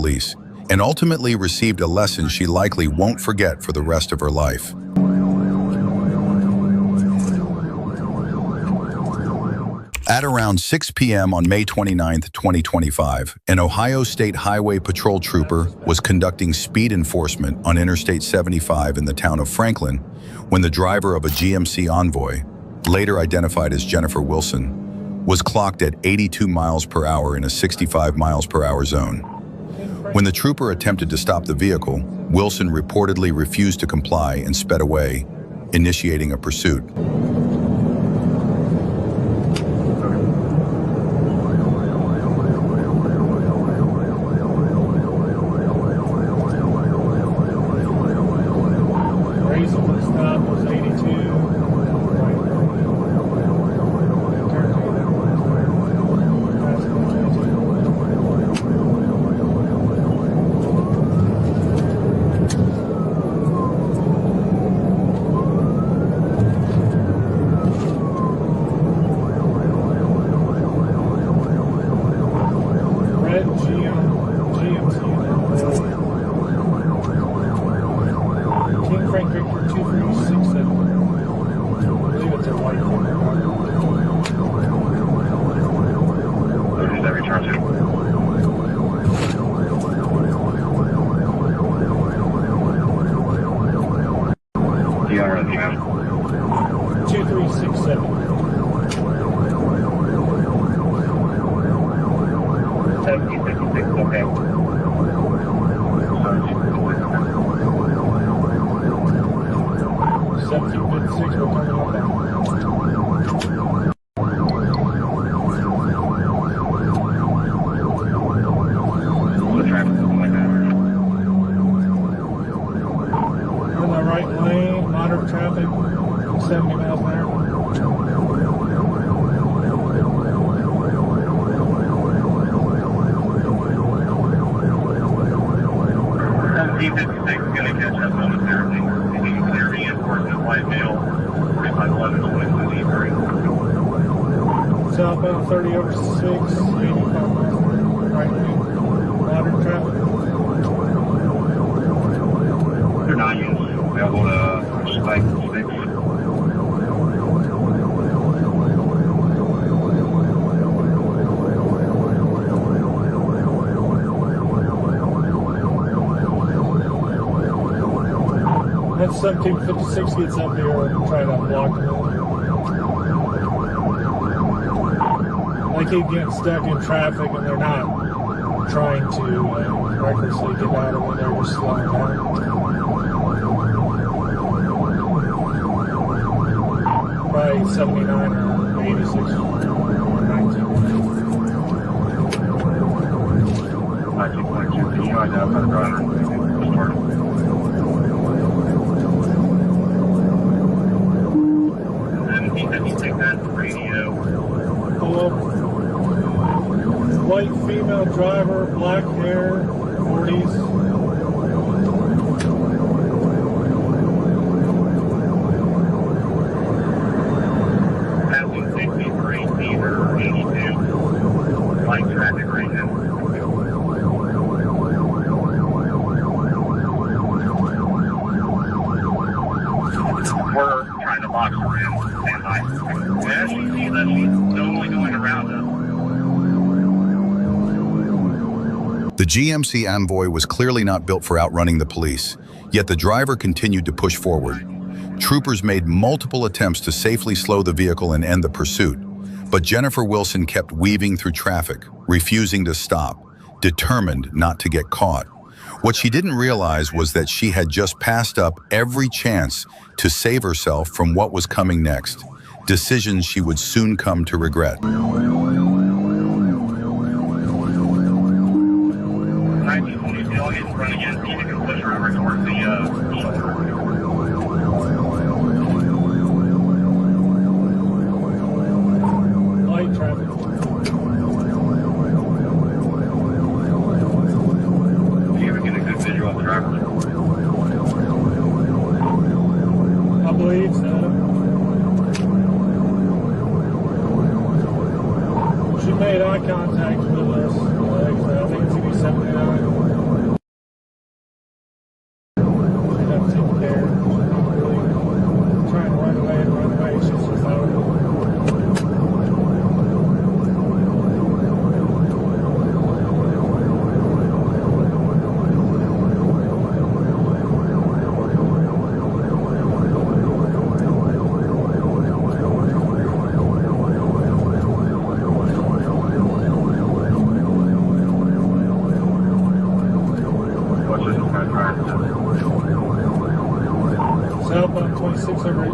police, and ultimately received a lesson she likely won't forget for the rest of her life. At around 6 p.m. on May 29, 2025, an Ohio State Highway Patrol trooper was conducting speed enforcement on Interstate 75 in the town of Franklin when the driver of a GMC Envoy, later identified as Jennifer Wilson, was clocked at 82 miles per hour in a 65 miles per hour zone. When the trooper attempted to stop the vehicle, Wilson reportedly refused to comply and sped away, initiating a pursuit. Traffic, 70 miles an hour. 1756 is going to catch up momentarily. If you can clear reinforcement light mail, 4511 is going to leave. Southbound 30 over 6, 85 miles an hour, right lane, modern traffic. They're not usually available to spike 6. Once 1756 gets up here, we'll try to block it. They keep getting stuck in traffic and they're not trying to recklessly get out of it, they're just slowing down. Probably 79 or 86 or 19. 19.2, can you identify the driver? Radio. Hello. White female driver, black hair, 40s. Passing 63 feet or 82. Light traffic right now. We're trying to box her in. Stand by. As you see that she's only going around us. The GMC Envoy was clearly not built for outrunning the police, yet the driver continued to push forward. Troopers made multiple attempts to safely slow the vehicle and end the pursuit, but Jennifer Wilson kept weaving through traffic, refusing to stop, determined not to get caught. What she didn't realize was that she had just passed up every chance to save herself from what was coming next, decisions she would soon come to regret. 1920, I'll get in front again, see if you can push her over towards the shoulder. Light traffic. See if we get a good visual of the driver. I believe so. She made eye contact with us. I think it's 79. 26 over 8.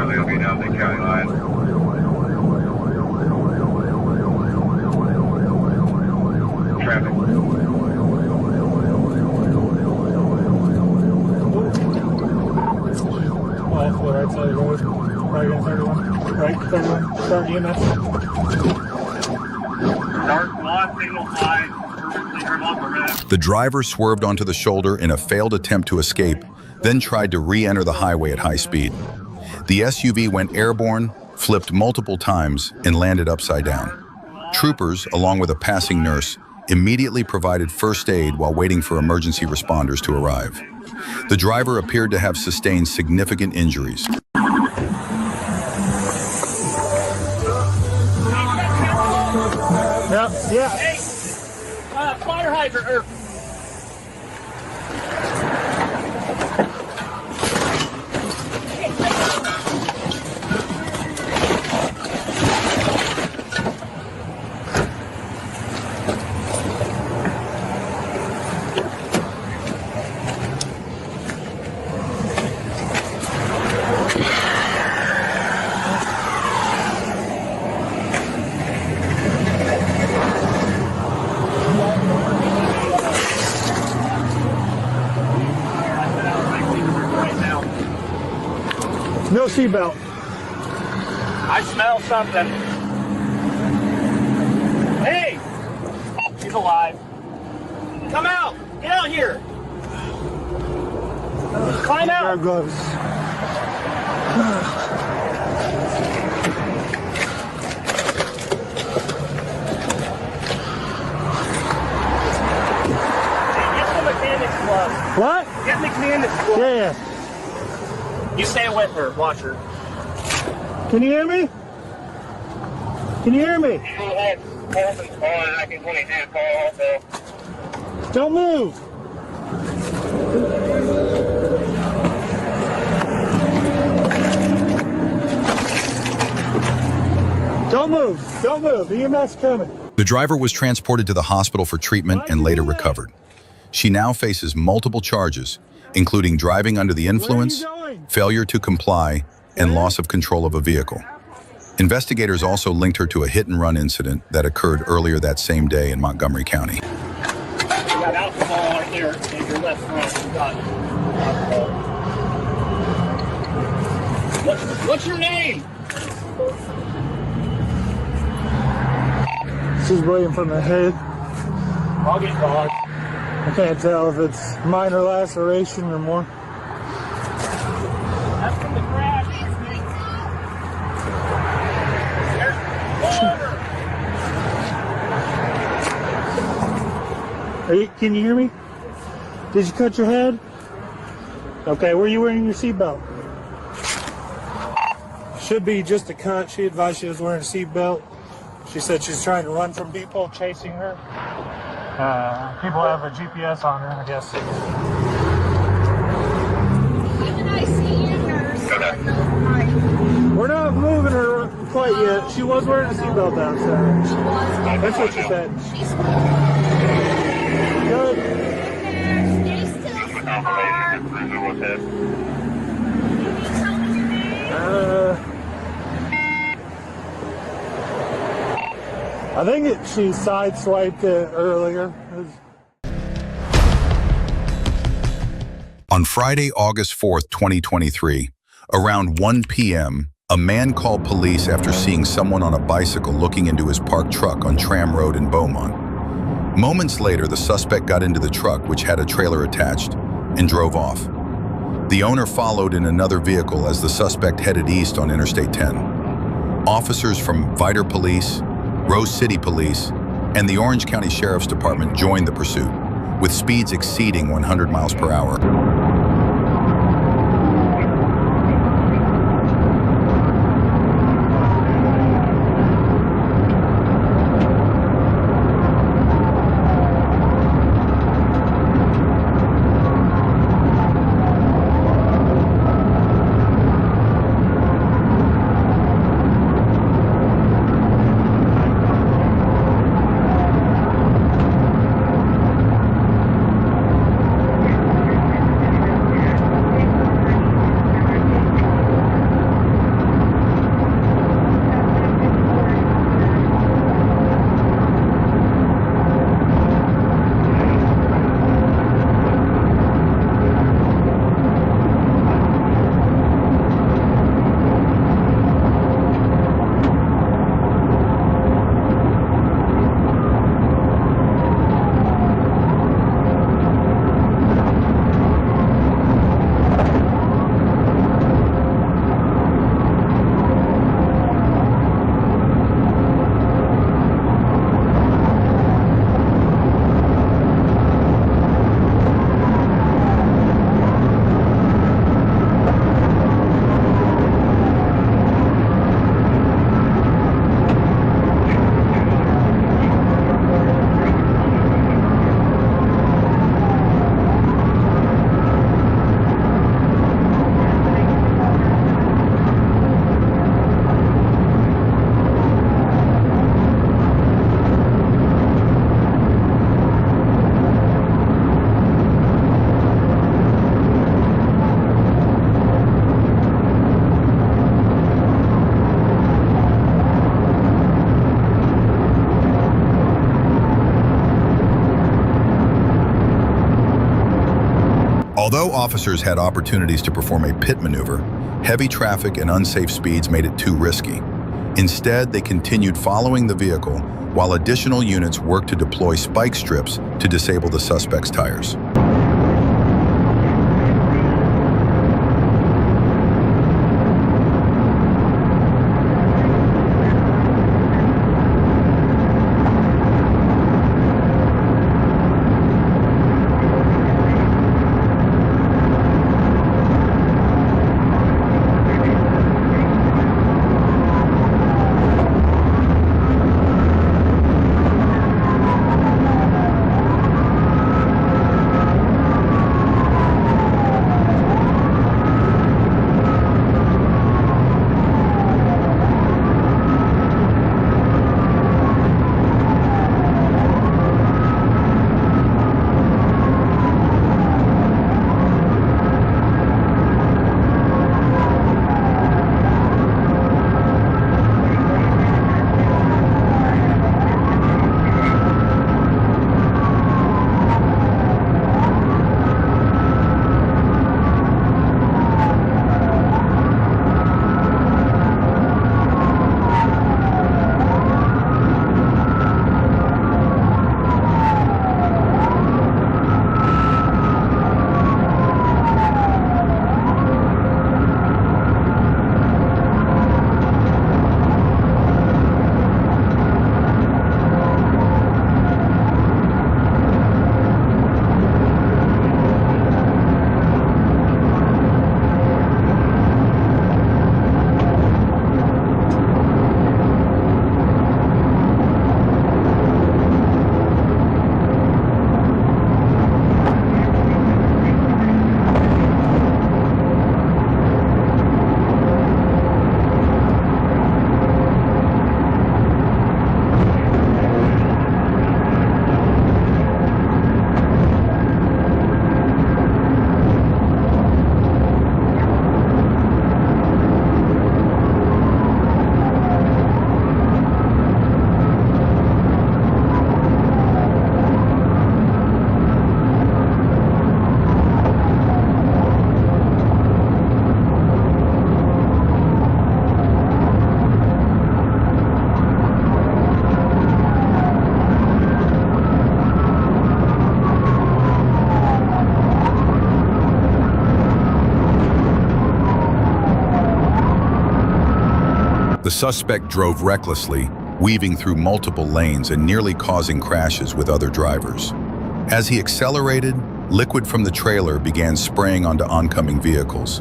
They'll be down the county line. Traffic. Off the right side of the road. Right on 31. Right, 31. Start EMS. Start lost signal high. Perfectly trim off the red. The driver swerved onto the shoulder in a failed attempt to escape, then tried to re-enter the highway at high speed. The SUV went airborne, flipped multiple times, and landed upside down. Troopers, along with a passing nurse, immediately provided first aid while waiting for emergency responders to arrive. The driver appeared to have sustained significant injuries. Yeah. Hey, fire hydrant, or No seatbelt. I smell something. Hey, he's alive. Come out. Get out here. Climb Wear out. gloves. Get the mechanic's glove. What? Get the mechanic's glove. Yeah. You stay with her. Watch her. Can you hear me? Can you hear me? I can 22 call also. Don't move. Don't move. Don't move. EMS coming. The driver was transported to the hospital for treatment and later recovered. She now faces multiple charges, including driving under the influence, failure to comply, and loss of control of a vehicle. Investigators also linked her to a hit-and-run incident that occurred earlier that same day in Montgomery County. You got alcohol right there in your left front. You got alcohol. What's your name? She's bleeding from the head. I'll get caught. I can't tell if it's minor laceration or more. That's from the crash. There's water. Can you hear me? Did you cut your head? Okay, were you wearing your seatbelt? Should be just a cut. She advised she was wearing a seatbelt. She said she's trying to run from people chasing her. People have a GPS on her, I guess. Can I see you, nurse? We're not moving her quite yet. She was wearing a seatbelt outside. She was. That's what she said. She's Good. stay still, sweetheart. Can you tell me your name? I think she sideswiped it earlier. On Friday, August 4th, 2023, around 1 p.m., a man called police after seeing someone on a bicycle looking into his parked truck on Tram Road in Beaumont. Moments later, the suspect got into the truck, which had a trailer attached, and drove off. The owner followed in another vehicle as the suspect headed east on Interstate 10. Officers from Vidor Police, Rose City Police, and the Orange County Sheriff's Department joined the pursuit, with speeds exceeding 100 miles per hour. Although officers had opportunities to perform a pit maneuver, heavy traffic and unsafe speeds made it too risky. Instead, they continued following the vehicle while additional units worked to deploy spike strips to disable the suspect's tires. The suspect drove recklessly, weaving through multiple lanes and nearly causing crashes with other drivers. As he accelerated, liquid from the trailer began spraying onto oncoming vehicles.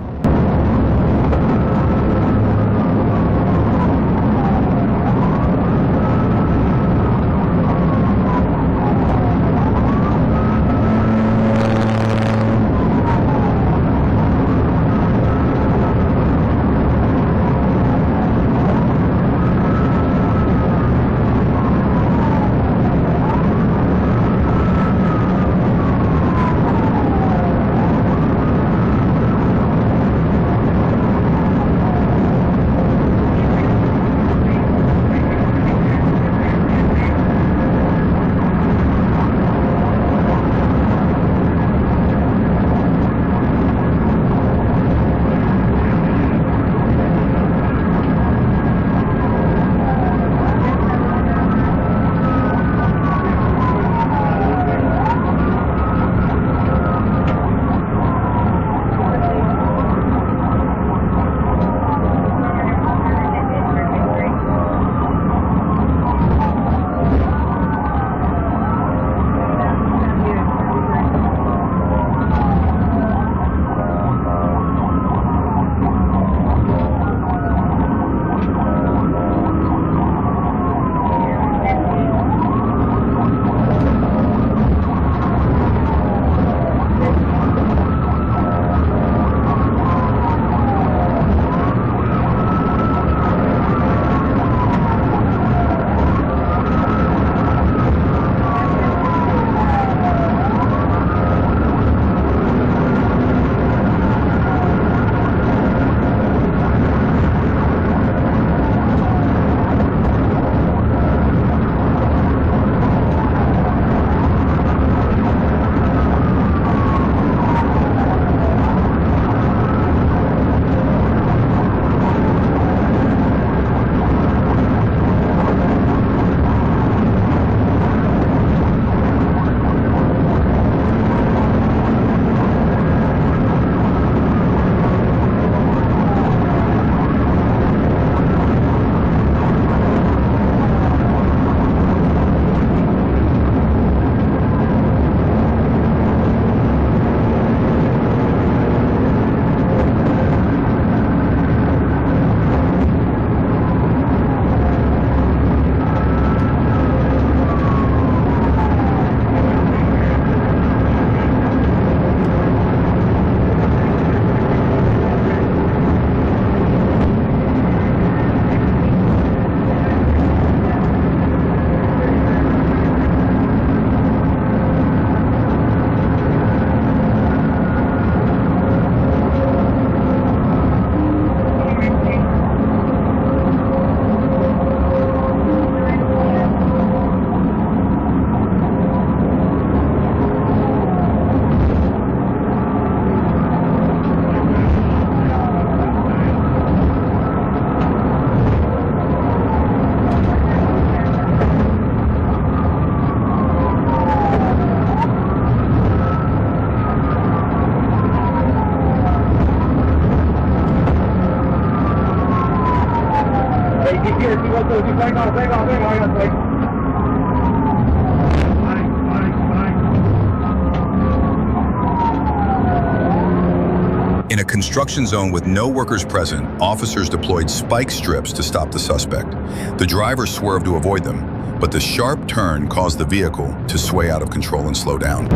In a construction zone with no workers present, officers deployed spike strips to stop the suspect. The driver swerved to avoid them, but the sharp turn caused the vehicle to sway out of control and slow down.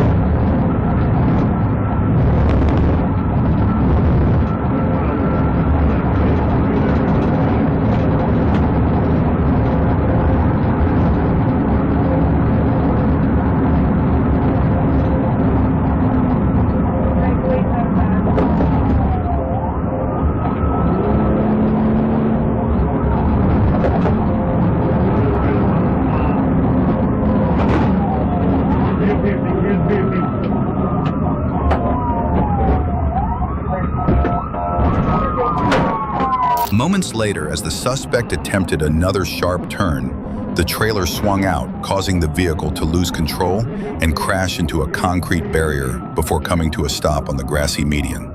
Moments later, as the suspect attempted another sharp turn, the trailer swung out, causing the vehicle to lose control and crash into a concrete barrier before coming to a stop on the grassy median.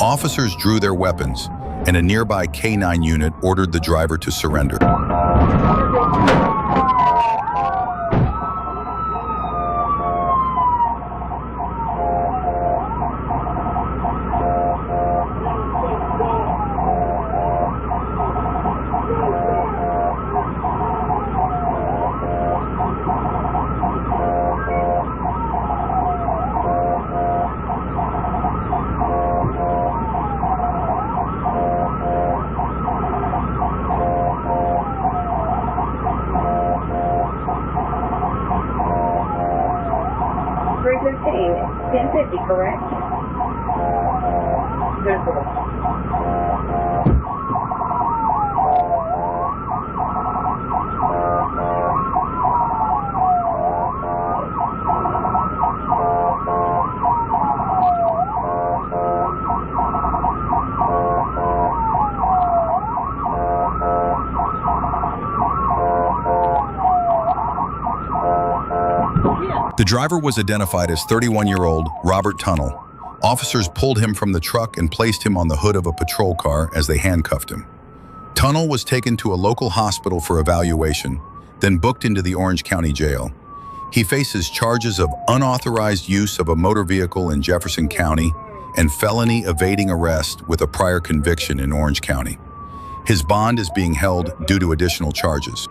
Officers drew their weapons, and a nearby K9 unit ordered the driver to surrender. Paying 1050, correct? The driver was identified as 31-year-old Robert Tunnell. Officers pulled him from the truck and placed him on the hood of a patrol car as they handcuffed him. Tunnell was taken to a local hospital for evaluation, then booked into the Orange County Jail. He faces charges of unauthorized use of a motor vehicle in Jefferson County and felony evading arrest with a prior conviction in Orange County. His bond is being held due to additional charges.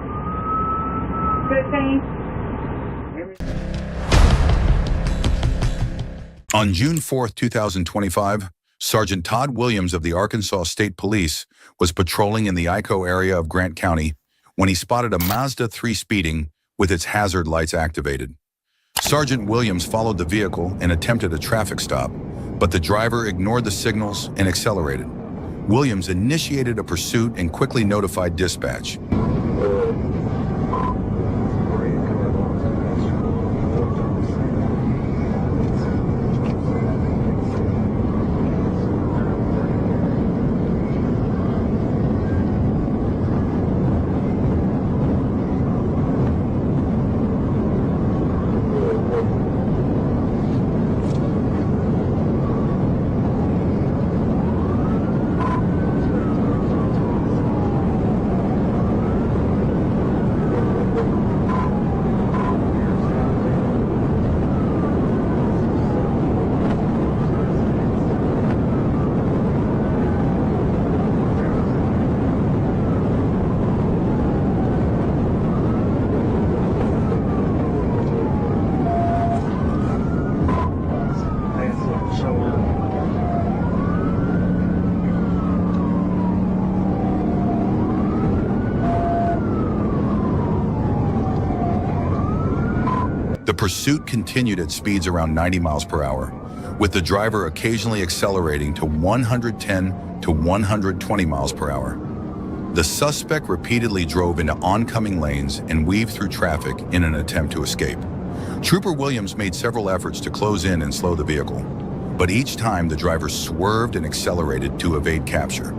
On June 4, 2025, Sergeant Todd Williams of the Arkansas State Police was patrolling in the Ico area of Grant County when he spotted a Mazda 3 speeding with its hazard lights activated. Sergeant Williams followed the vehicle and attempted a traffic stop, but the driver ignored the signals and accelerated. Williams initiated a pursuit and quickly notified dispatch. The pursuit continued at speeds around 90 miles per hour, with the driver occasionally accelerating to 110 to 120 miles per hour. The suspect repeatedly drove into oncoming lanes and weaved through traffic in an attempt to escape. Trooper Williams made several efforts to close in and slow the vehicle, but each time the driver swerved and accelerated to evade capture.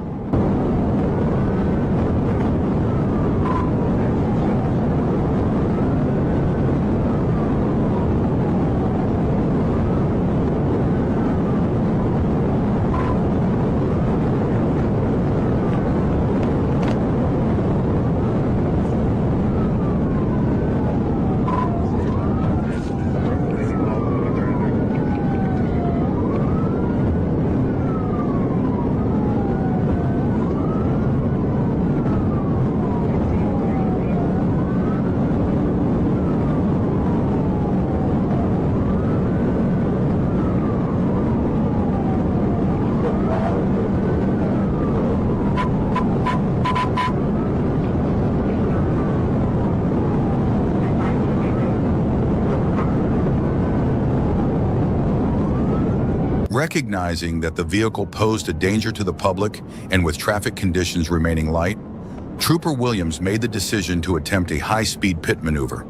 Recognizing that the vehicle posed a danger to the public and with traffic conditions remaining light, Trooper Williams made the decision to attempt a high-speed pit maneuver.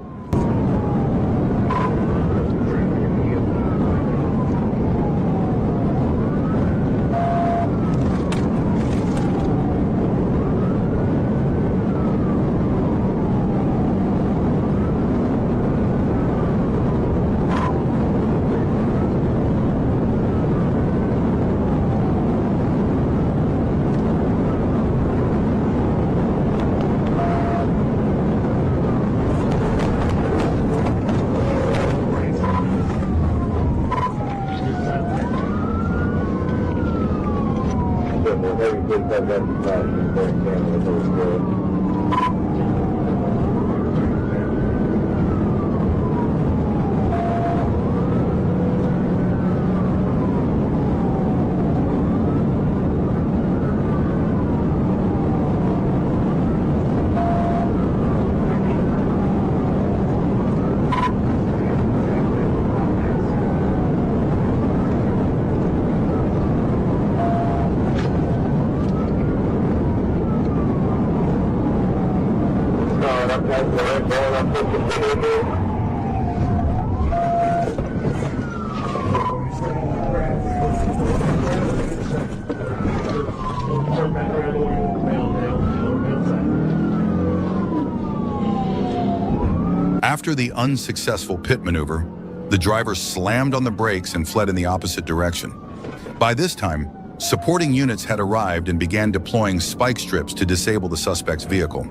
After the unsuccessful pit maneuver, the driver slammed on the brakes and fled in the opposite direction. By this time, supporting units had arrived and began deploying spike strips to disable the suspect's vehicle.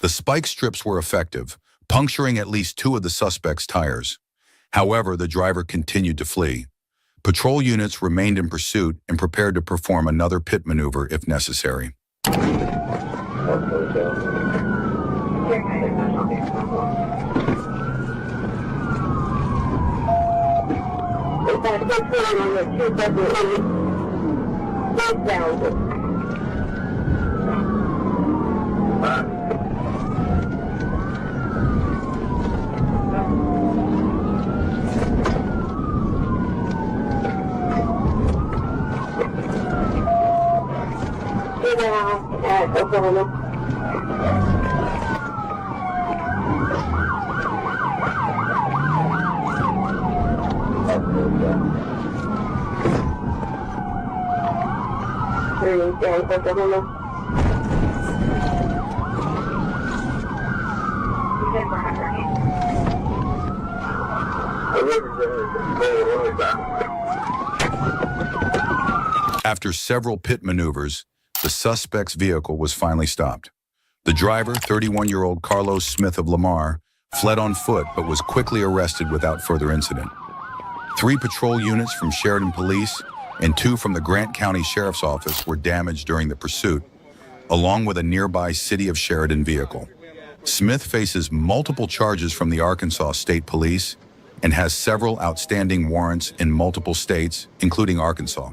The spike strips were effective, puncturing at least 2 of the suspect's tires. However, the driver continued to flee. Patrol units remained in pursuit and prepared to perform another pit maneuver if necessary. After several pit maneuvers, the suspect's vehicle was finally stopped. The driver, 31-year-old Carlos Smith of Lamar, fled on foot but was quickly arrested without further incident. 3 patrol units from Sheridan Police and 2 from the Grant County Sheriff's Office were damaged during the pursuit, along with a nearby City of Sheridan vehicle. Smith faces multiple charges from the Arkansas State Police and has several outstanding warrants in multiple states, including Arkansas.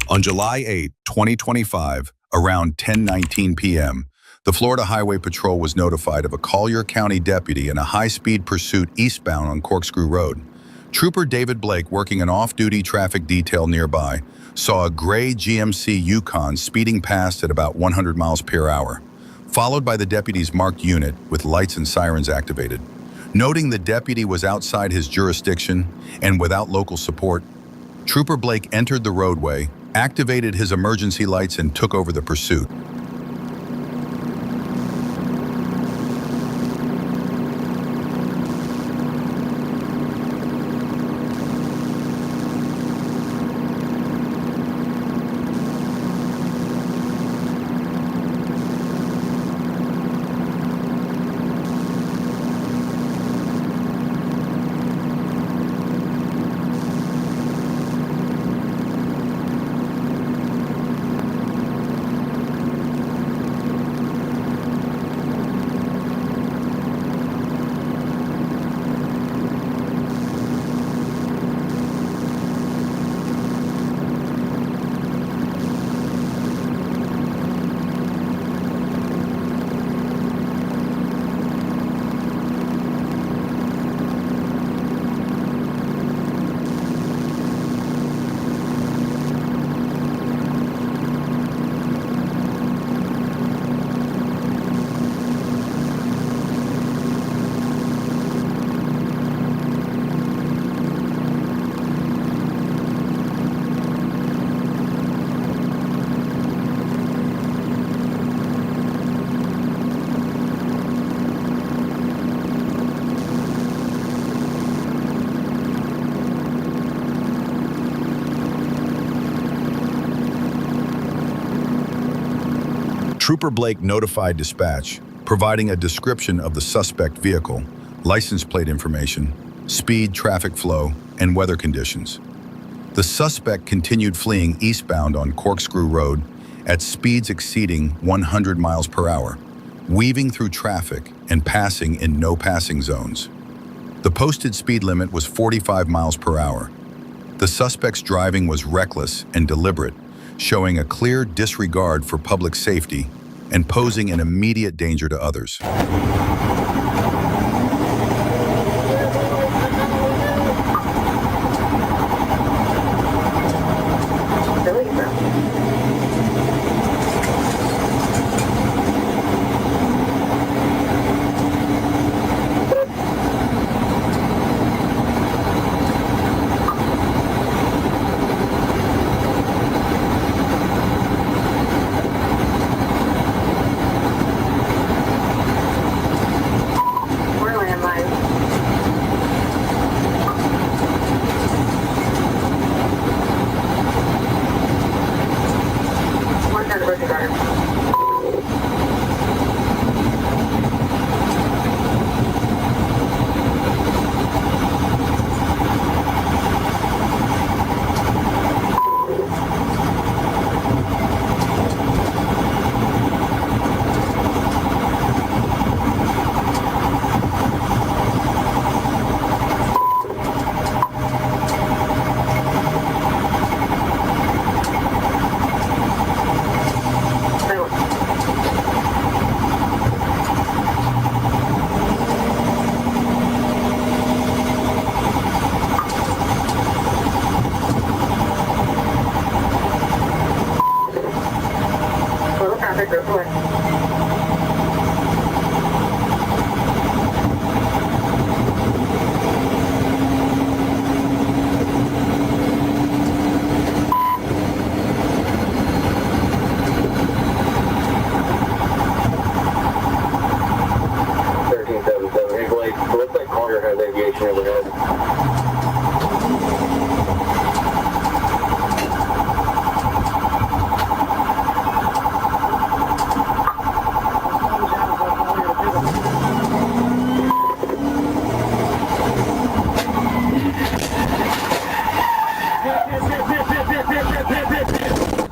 On July 8, 2025, around 10:19 p.m., the Florida Highway Patrol was notified of a Collier County deputy in a high-speed pursuit eastbound on Corkscrew Road. Trooper David Blake, working an off-duty traffic detail nearby, saw a gray GMC Yukon speeding past at about 100 miles per hour, followed by the deputy's marked unit with lights and sirens activated. Noting the deputy was outside his jurisdiction and without local support, Trooper Blake entered the roadway, activated his emergency lights, and took over the pursuit. Trooper Blake notified dispatch, providing a description of the suspect vehicle, license plate information, speed, traffic flow, and weather conditions. The suspect continued fleeing eastbound on Corkscrew Road at speeds exceeding 100 miles per hour, weaving through traffic and passing in no passing zones. The posted speed limit was 45 miles per hour. The suspect's driving was reckless and deliberate, showing a clear disregard for public safety and posing an immediate danger to others.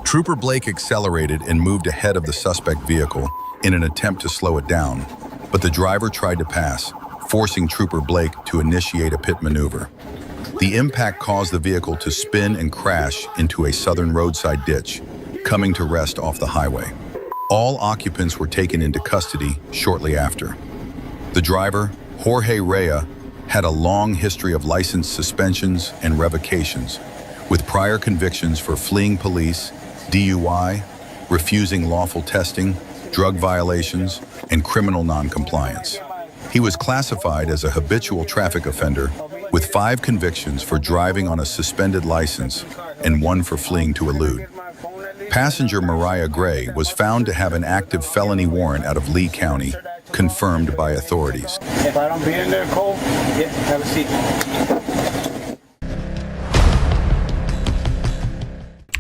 Trooper Blake accelerated and moved ahead of the suspect vehicle in an attempt to slow it down, but the driver tried to pass, forcing Trooper Blake to initiate a pit maneuver. The impact caused the vehicle to spin and crash into a southern roadside ditch, coming to rest off the highway. All occupants were taken into custody shortly after. The driver, Jorge Rea, had a long history of license suspensions and revocations, with prior convictions for fleeing police, DUI, refusing lawful testing, drug violations, and criminal noncompliance. He was classified as a habitual traffic offender with 5 convictions for driving on a suspended license and 1 for fleeing to elude. Passenger Mariah Gray was found to have an active felony warrant out of Lee County, confirmed by authorities. If I don't be in there, Cole, yeah, have a seat.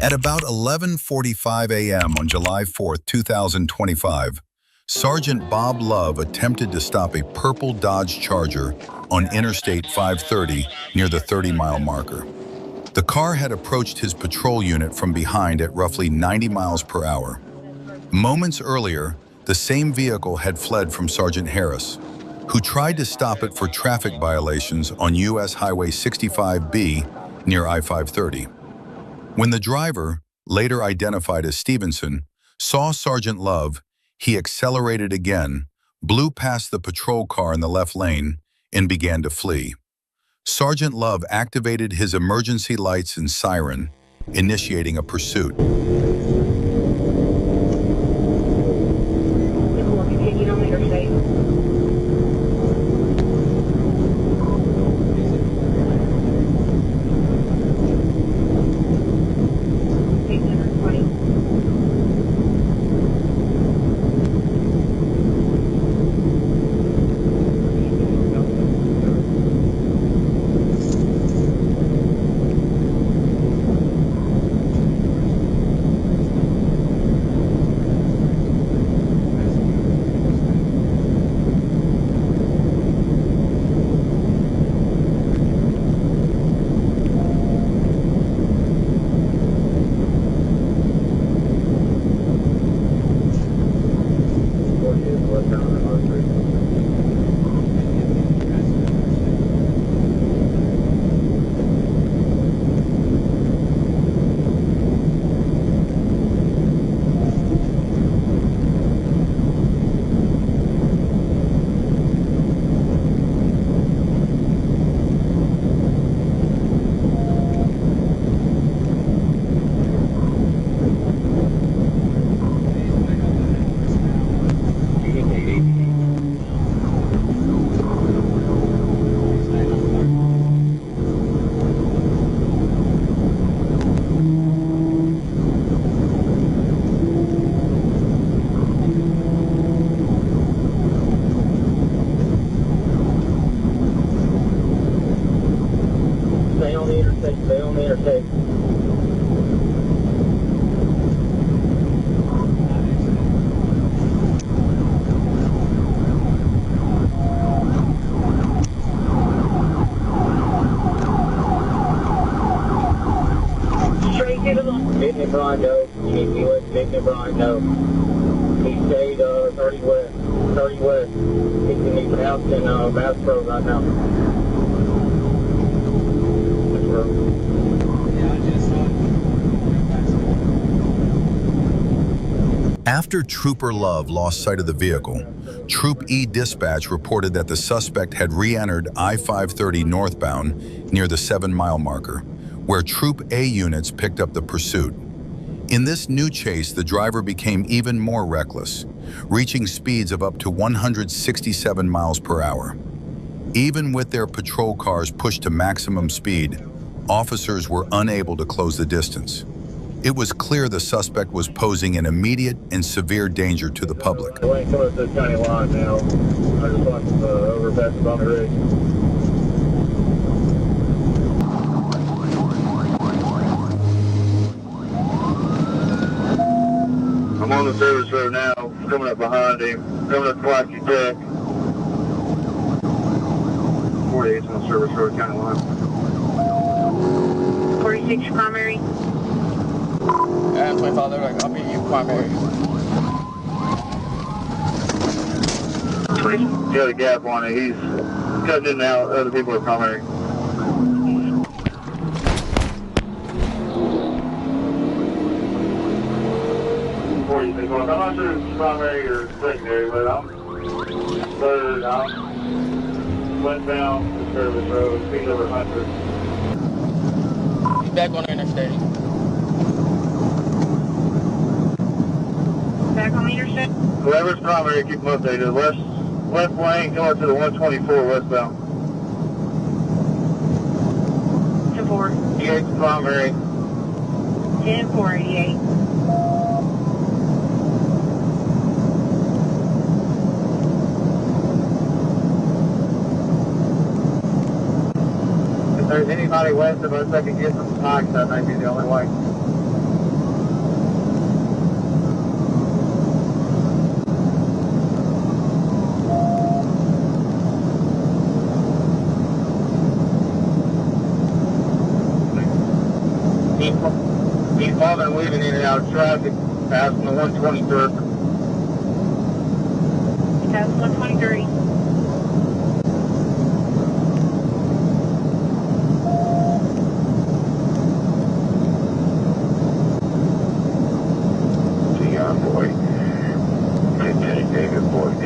At about 11:45 a.m. on July 4, 2025, Sergeant Bob Love attempted to stop a purple Dodge Charger on Interstate 530 near the 30-mile marker. The car had approached his patrol unit from behind at roughly 90 miles per hour. Moments earlier, the same vehicle had fled from Sergeant Harris, who tried to stop it for traffic violations on U.S. Highway 65B near I-530. When the driver, later identified as Stevenson, saw Sergeant Love, he accelerated again, blew past the patrol car in the left lane, and began to flee. Sergeant Love activated his emergency lights and siren, initiating a pursuit. Continued on interstate. Stay on the interstate. Victor Brondo, Chief West, Victor Brondo. He stayed 30 west. He's in the house in Bass Pro right now. After Trooper Love lost sight of the vehicle, Troop E dispatch reported that the suspect had re-entered I-530 northbound near the 7-mile marker, where Troop A units picked up the pursuit. In this new chase, the driver became even more reckless, reaching speeds of up to 167 miles per hour. Even with their patrol cars pushed to maximum speed, officers were unable to close the distance. It was clear the suspect was posing an immediate and severe danger to the public. We ain't coming to the county line now. I just want to overpass the Bobby Rig. I'm on the service road now, coming up behind him, coming up Quacky Tech. 48's on the service road, county line. 46 primary. That's my father, like, I'll be you primary. Got a gap on it. He's cutting in and out. Other people are primary. I'm not sure if it's primary or secondary, but I'm third. I'm westbound to Service Road, speed over 100. He's back on the interstate. Back on the interstate? Whoever's primary, keep them updated. Left lane, come up to the 124 westbound. 10-4. 88's primary. 10-4, 88. If there's anybody west of us that can get some spikes, that may be the only way. People been weaving in and out of traffic, passing the 123. That's 123. Boy. Lieutenant David Boyd.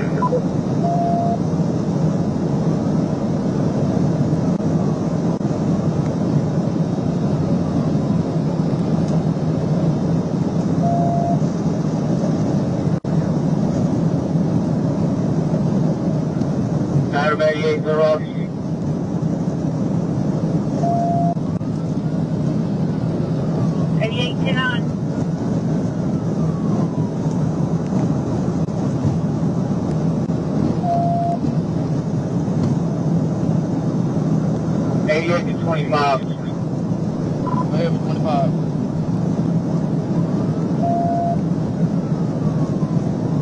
Adam 88, they're off. 88, 10-9. I have 25.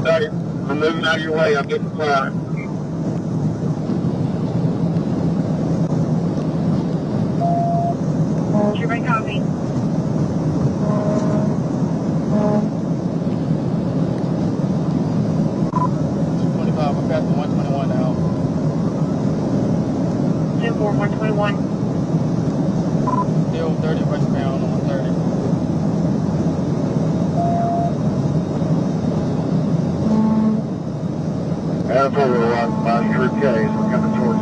30. I'm moving out of your way. I'm getting flat. Everybody copy. 25, I'm passing 121 now. 10-4, 121. Still 30 westbound on 130. Airport will arrive about 3K, so we're coming towards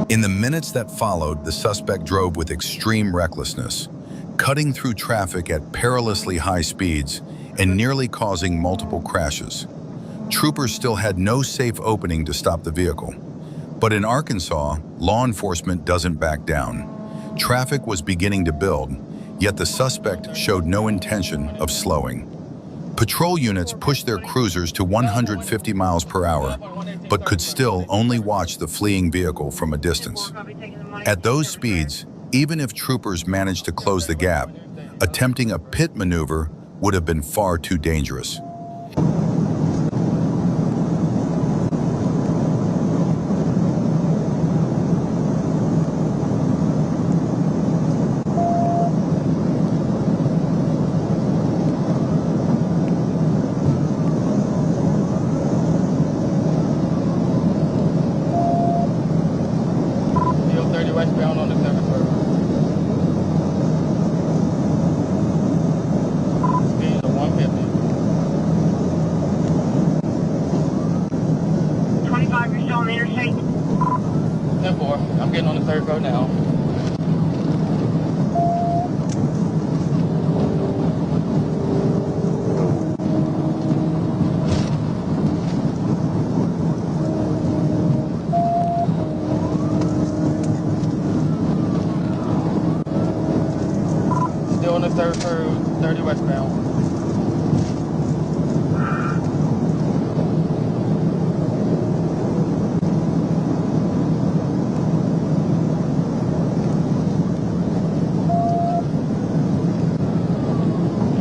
10-4. In the minutes that followed, the suspect drove with extreme recklessness, cutting through traffic at perilously high speeds and nearly causing multiple crashes. Troopers still had no safe opening to stop the vehicle. But in Arkansas, law enforcement doesn't back down. Traffic was beginning to build, yet the suspect showed no intention of slowing. Patrol units pushed their cruisers to 150 miles per hour, but could still only watch the fleeing vehicle from a distance. At those speeds, even if troopers managed to close the gap, attempting a pit maneuver would have been far too dangerous. Still 30 westbound on the 7th road. Speed of 150. 25, you're still on the interstate? 10-4, I'm getting on the 3rd road now. Still on the 3rd road, 30 westbound.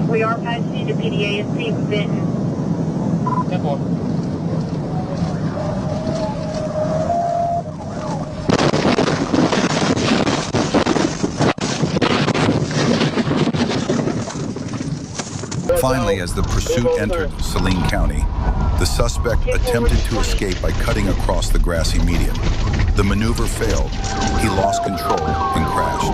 We are passing into PDASP Benton. 10-4. Finally, as the pursuit entered Saline County, the suspect attempted to escape by cutting across the grassy median. The maneuver failed. He lost control and crashed.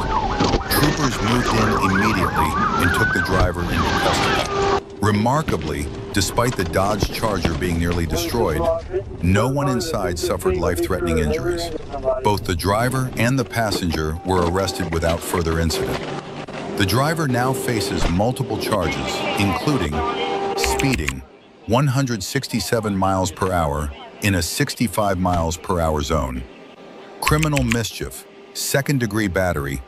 Troopers moved in immediately and took the driver into custody. Remarkably, despite the Dodge Charger being nearly destroyed, no one inside suffered life-threatening injuries. Both the driver and the passenger were arrested without further incident. The driver now faces multiple charges, including speeding 167 miles per hour in a 65 miles per hour zone, criminal mischief, second-degree battery,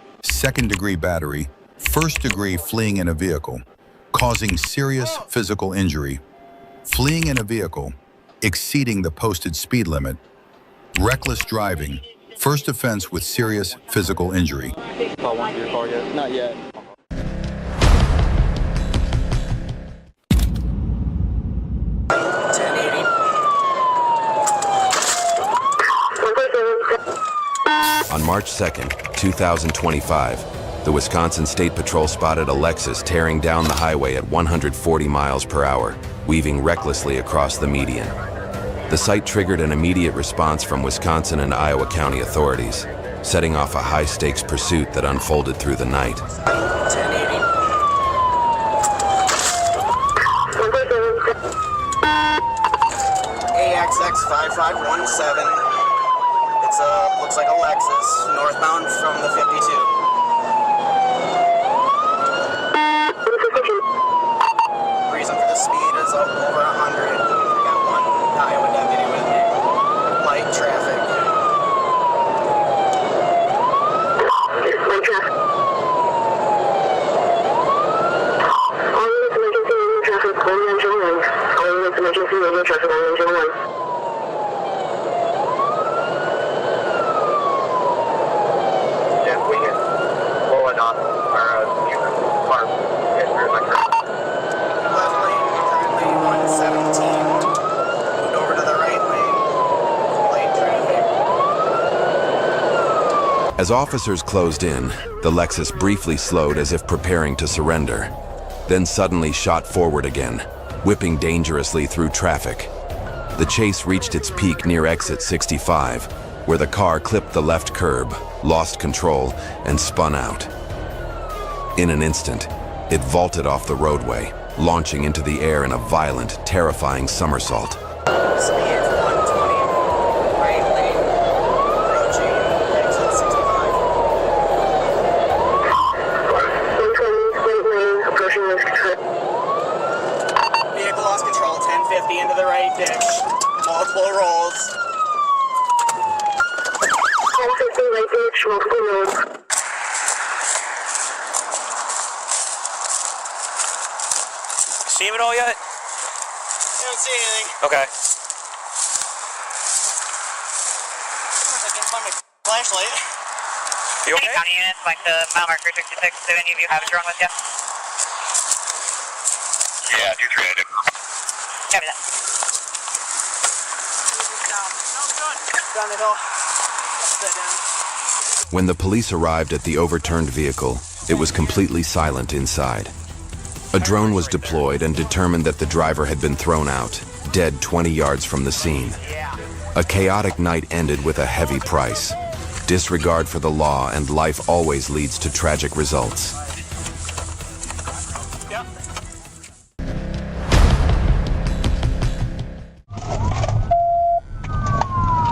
first-degree fleeing in a vehicle, causing serious physical injury, fleeing in a vehicle, exceeding the posted speed limit, reckless driving, first offense with serious physical injury. Call one for your car yet? Not yet. On March 2nd, 2025, the Wisconsin State Patrol spotted a Lexus tearing down the highway at 140 miles per hour, weaving recklessly across the median. The sight triggered an immediate response from Wisconsin and Iowa County authorities, setting off a high-stakes pursuit that unfolded through the night. AXX 5517. It's looks like a Lexus, northbound from the 52. Reason for the speed is over 100. I got one Iowa deputy with me. Light traffic. All units emergency radio traffic on engine 1. All units emergency radio traffic on engine 1. As officers closed in, the Lexus briefly slowed as if preparing to surrender, then suddenly shot forward again, whipping dangerously through traffic. The chase reached its peak near exit 65, where the car clipped the left curb, lost control, and spun out. In an instant, it vaulted off the roadway, launching into the air in a violent, terrifying somersault. Vehicle lost control, 1050 into the right ditch. Multiple rolls. 1050 right ditch, multiple rolls. See him at all yet? I don't see anything. Okay. I can't find my flashlight. You okay? County units, like the mile marker 66, do any of you have a drone with you? Yeah, 2-3, I do. Copy that. Down the hill. Upside down. When the police arrived at the overturned vehicle, it was completely silent inside. A drone was deployed and determined that the driver had been thrown out, dead 20 yards from the scene. A chaotic night ended with a heavy price. Disregard for the law and life always leads to tragic results.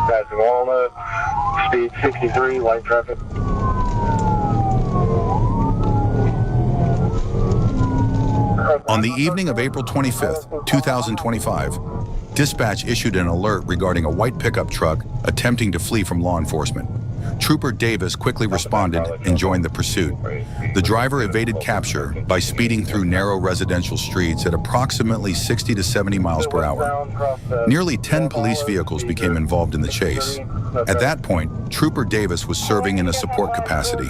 Passing Walnut, speed 63, light traffic. On the evening of April 25th, 2025, dispatch issued an alert regarding a white pickup truck attempting to flee from law enforcement. Trooper Davis quickly responded and joined the pursuit. The driver evaded capture by speeding through narrow residential streets at approximately 60 to 70 miles per hour. Nearly 10 police vehicles became involved in the chase. At that point, Trooper Davis was serving in a support capacity.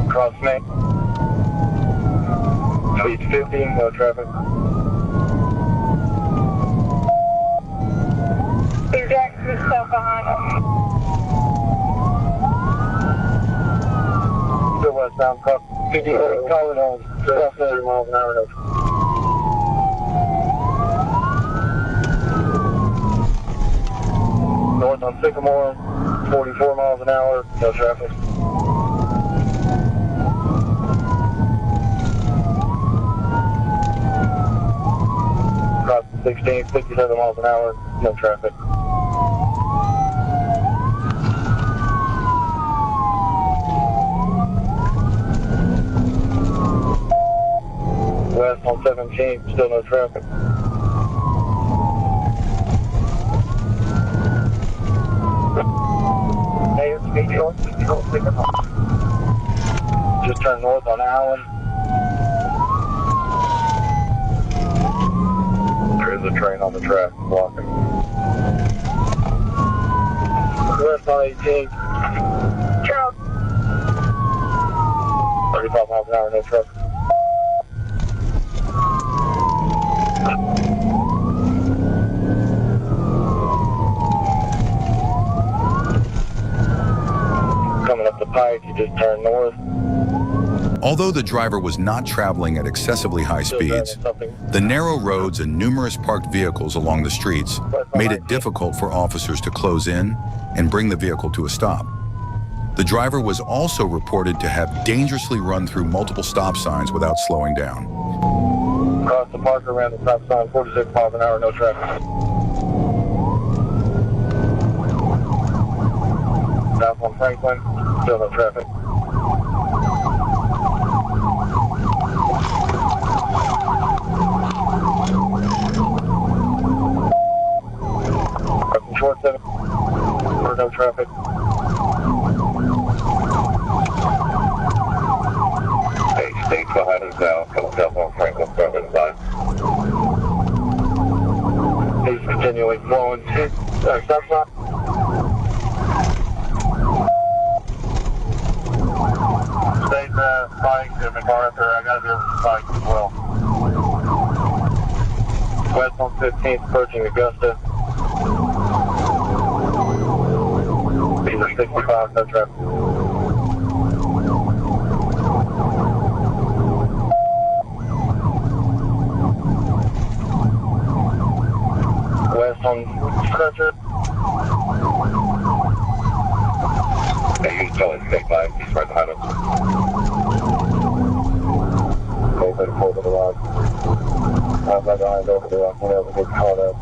Cross Main. Speed 50, no traffic. Is Jack still behind us? westbound, 58, calling on 30 miles an hour. North on Sycamore, 44 miles an hour, no traffic. Cross 16, 57 miles an hour, no traffic. West on 17, still no traffic. Just turn north on Allen. There is a train on the track blocking. West on 18. Truck. 35 miles an hour, no truck. Coming up the pike, you just turn north. Although the driver was not traveling at excessively high speeds, the narrow roads and numerous parked vehicles along the streets made it difficult for officers to close in and bring the vehicle to a stop. The driver was also reported to have dangerously run through multiple stop signs without slowing down. Across the park around the stop sign, 46 miles an hour, no traffic. South on Franklin, still no traffic. Up from Short 7, no traffic. State behind us now, coming south on Franklin, front side. He's continuing flowing. Stop sign. State bike, MacArthur, I got here bike as well. West on 15th, approaching Augusta. These are 65, no traffic. West on Crutcher. Yeah, he's telling state line, he's right behind us. Open for the log. I'm right behind over the rock, whenever we get caught up.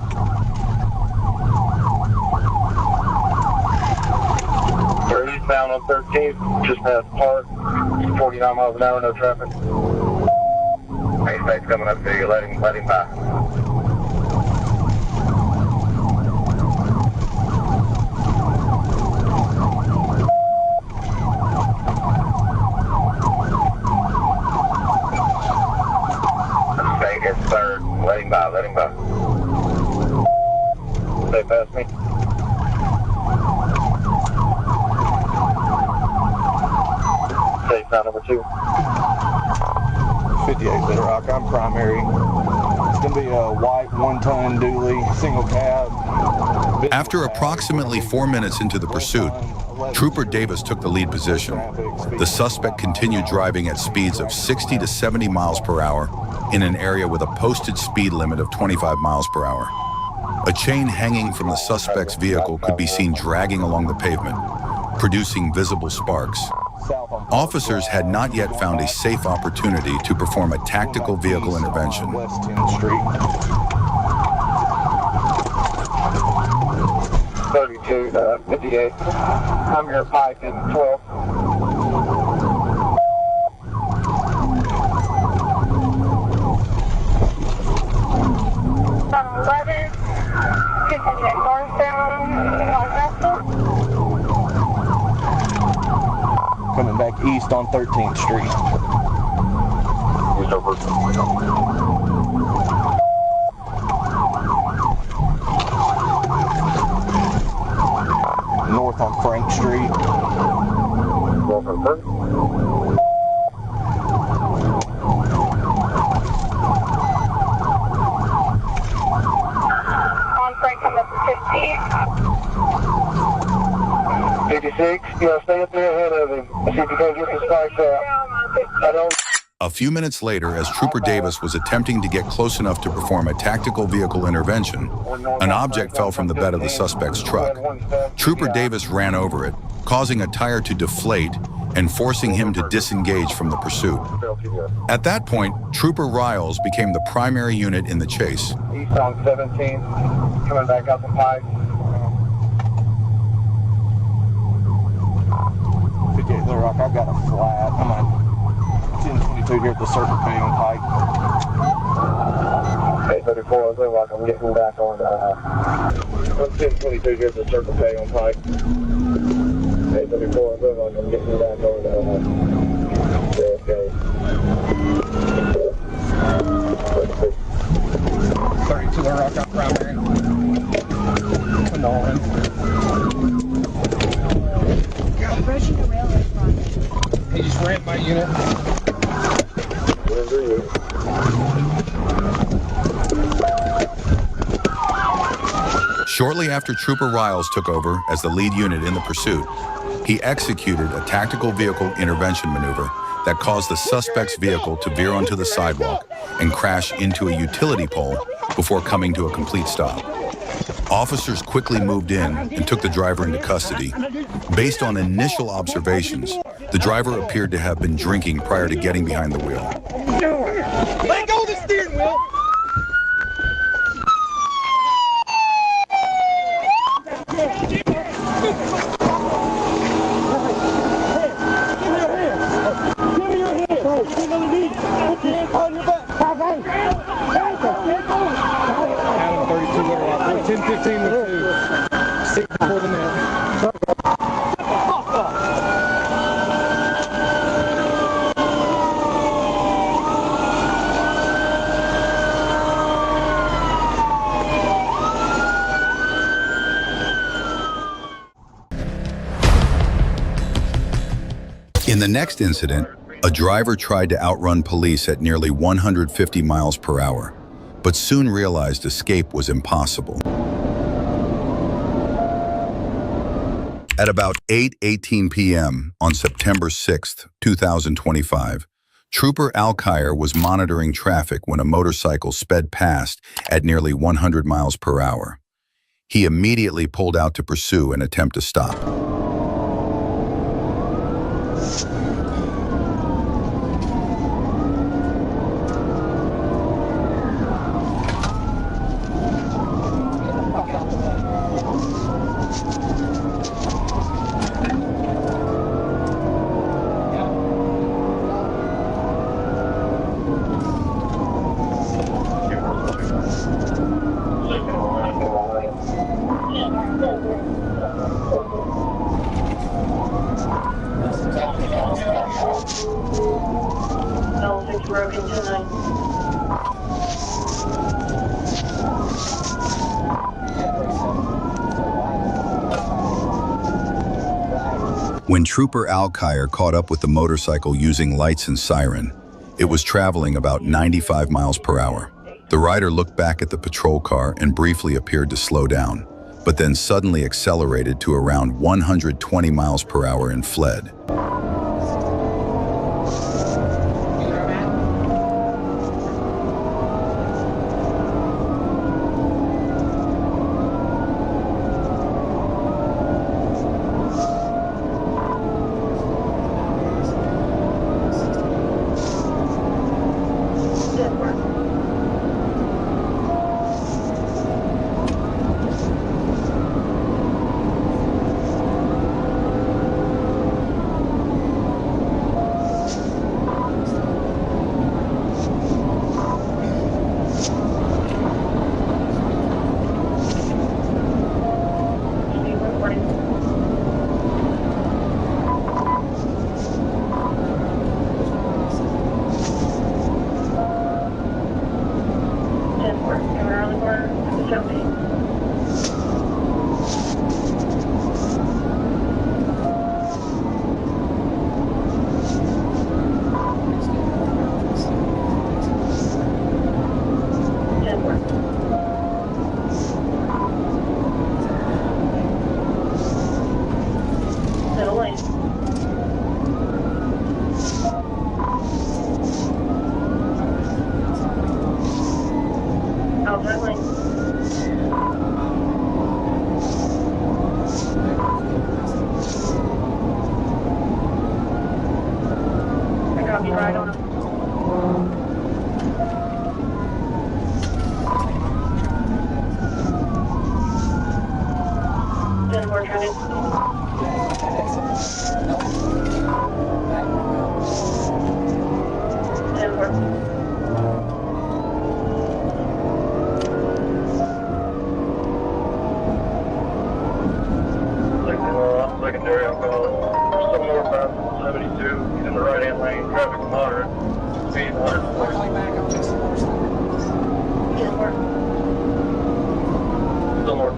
We're eastbound on 13th, just past Park, 49 miles an hour, no traffic. Hey, state's coming up to you, let him by. Third, let him by. Stay past me. Stay sound number 2. 58 Little Rock, I'm primary. It's going to be a white 1-ton dually, single cab. After approximately 4 minutes into the pursuit, Trooper Davis took the lead position. The suspect continued driving at speeds of 60 to 70 miles per hour in an area with a posted speed limit of 25 miles per hour. A chain hanging from the suspect's vehicle could be seen dragging along the pavement, producing visible sparks. Officers had not yet found a safe opportunity to perform a tactical vehicle intervention. West 10th Street. 32, 58. I'm your pike at 12. Coming back east on 13th Street. He's over. North on Frank Street. North on Frank. On Frank, come up to 50. 56, stay up there ahead of him. See if you can get the spikes out. A few minutes later, as Trooper Davis was attempting to get close enough to perform a tactical vehicle intervention, an object fell from the bed of the suspect's truck. Trooper Davis ran over it, causing a tire to deflate and forcing him to disengage from the pursuit. At that point, Trooper Riles became the primary unit in the chase. East on 17, coming back up the pike. 58 Little Rock, I've got a flat. I'm on 1022 here at the Circle K on Pike. 834 Little Rock, I'm getting back on 1022 here at the Circle K on Pike. 834 Little Rock, I'm getting back on JFK. 32 Little Rock on primary. To Nolan. Approaching the railroad front. He just ran my unit. Shortly after Trooper Riles took over as the lead unit in the pursuit, he executed a tactical vehicle intervention maneuver that caused the suspect's vehicle to veer onto the sidewalk and crash into a utility pole before coming to a complete stop. Officers quickly moved in and took the driver into custody. Based on initial observations, the driver appeared to have been drinking prior to getting behind the wheel. Let go of the steering wheel! Adam 32 Little Rock, 1015 with 2. 6 before the net. In the next incident, a driver tried to outrun police at nearly 150 miles per hour, but soon realized escape was impossible. At about 8:18 p.m. on September 6, 2025, Trooper Alkire was monitoring traffic when a motorcycle sped past at nearly 100 miles per hour. He immediately pulled out to pursue and attempt to stop. When Trooper Alkire caught up with the motorcycle using lights and siren, it was traveling about 95 miles per hour. The rider looked back at the patrol car and briefly appeared to slow down, but then suddenly accelerated to around 120 miles per hour and fled.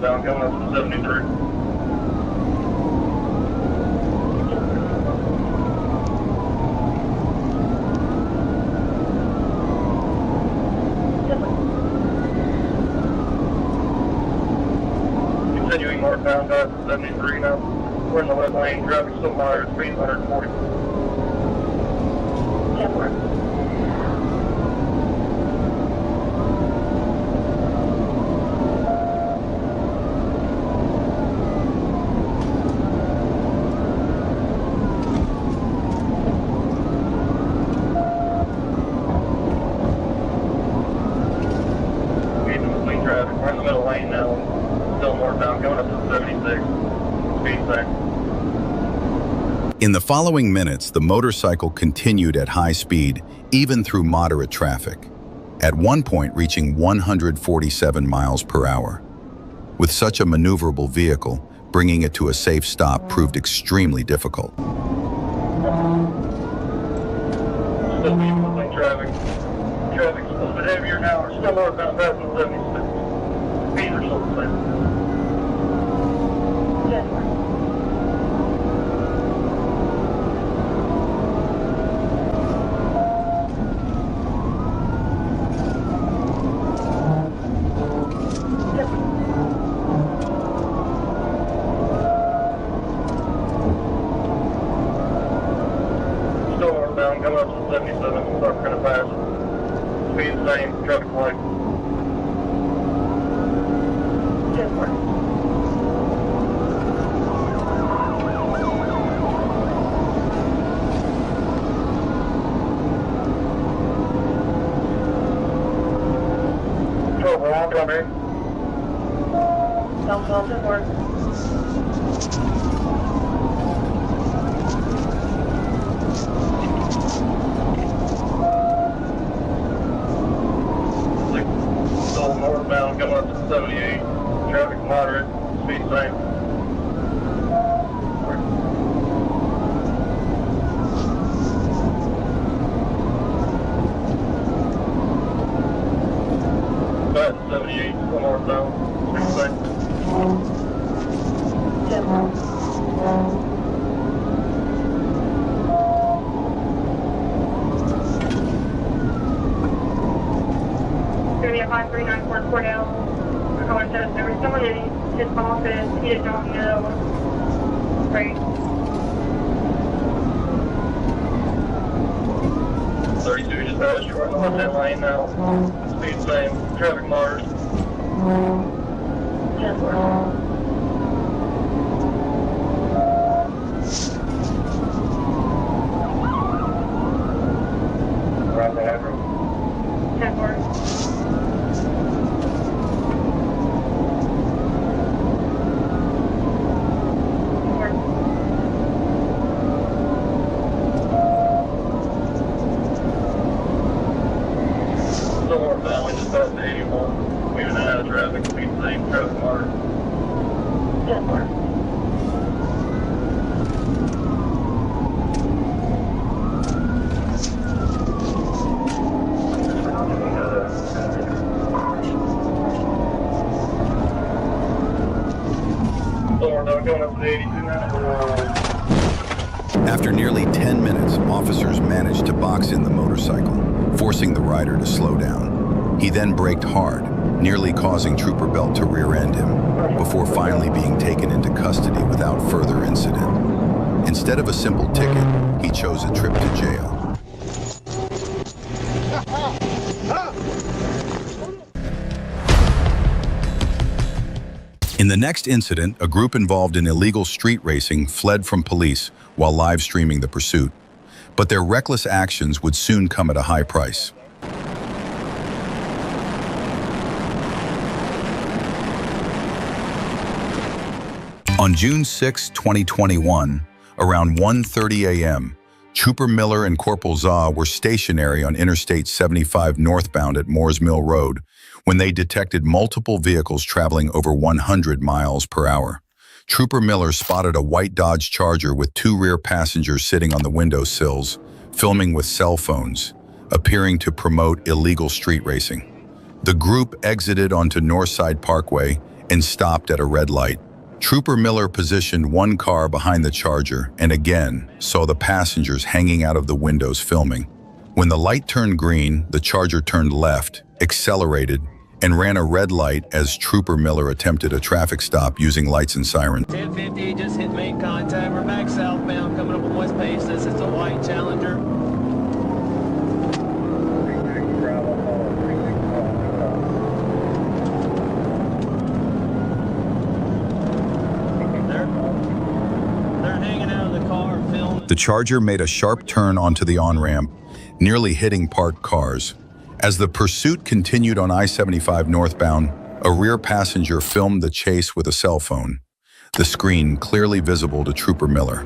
northbound going up to 73. Continuing northbound up to 73 now. We're in the left lane, traffic still moderate, speed 140. Speed in between traffic, we're in the middle lane now. Still northbound going up to 76. Speed same. In the following minutes, the motorcycle continued at high speed, even through moderate traffic, at one point reaching 147 miles per hour. With such a maneuverable vehicle, bringing it to a safe stop proved extremely difficult. Still speed in between traffic. Traffic's a little bit heavier now. We're still northbound passing 76. Speeds are still the same. Still northbound, coming up to 77. Start gonna pass. Speed the same, traffic light. We're on primary. Still northbound, coming up to 78. Traffic moderate, speed same. Back to 78, still northbound, speed same. Going to be a 5394 Cordell. We're calling says there was someone in his office. He did not know. Right. 32 dispatch, we're in the left-hand lane now. Speed same, traffic moderate. Right the headroom. 10-4. Still northbound, we just passed the 81. Moving out of traffic, speed same, traffic moderate. Still northbound, going up to the 82 now. After nearly 10 minutes, officers managed to box in the motorcycle, forcing the rider to slow down. He then braked hard, nearly causing Trooper Belt to rear-end him, before finally being taken into custody without further incident. Instead of a simple ticket, he chose a trip to jail. In the next incident, a group involved in illegal street racing fled from police while live streaming the pursuit. But their reckless actions would soon come at a high price. On June 6, 2021, around 1:30 a.m., Trooper Miller and Corporal Zaw were stationary on Interstate 75 northbound at Moores Mill Road when they detected multiple vehicles traveling over 100 miles per hour. Trooper Miller spotted a white Dodge Charger with two rear passengers sitting on the window sills, filming with cell phones, appearing to promote illegal street racing. The group exited onto Northside Parkway and stopped at a red light. Trooper Miller positioned one car behind the Charger and again saw the passengers hanging out of the windows filming. When the light turned green, the Charger turned left, accelerated, and ran a red light as Trooper Miller attempted a traffic stop using lights and sirens. 1050, just hit main contact. We're back southbound, coming up on West Page. This is the white Challenger. They're hanging out of the car filming. The Charger made a sharp turn onto the on-ramp, nearly hitting parked cars. As the pursuit continued on I-75 northbound, a rear passenger filmed the chase with a cell phone, the screen clearly visible to Trooper Miller.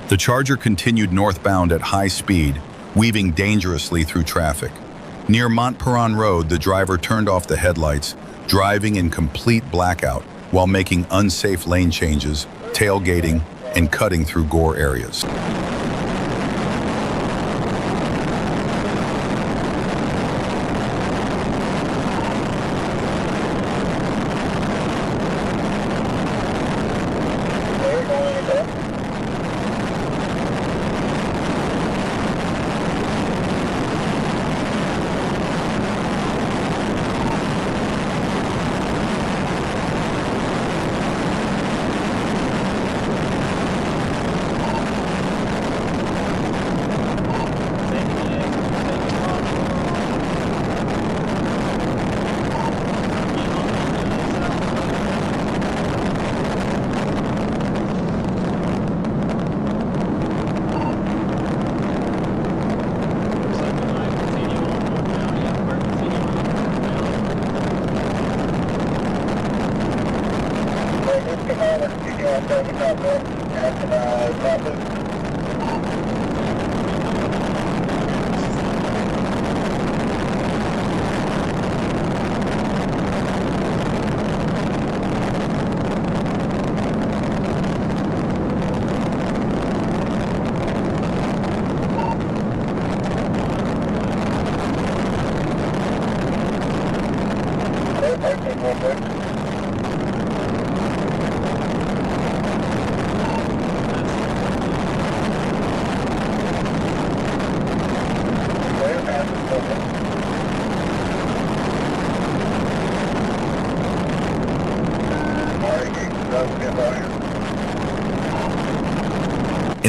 The Charger continued northbound at high speed, weaving dangerously through traffic. Near Montperon Road, the driver turned off the headlights, driving in complete blackout while making unsafe lane changes, tailgating, and cutting through gore areas.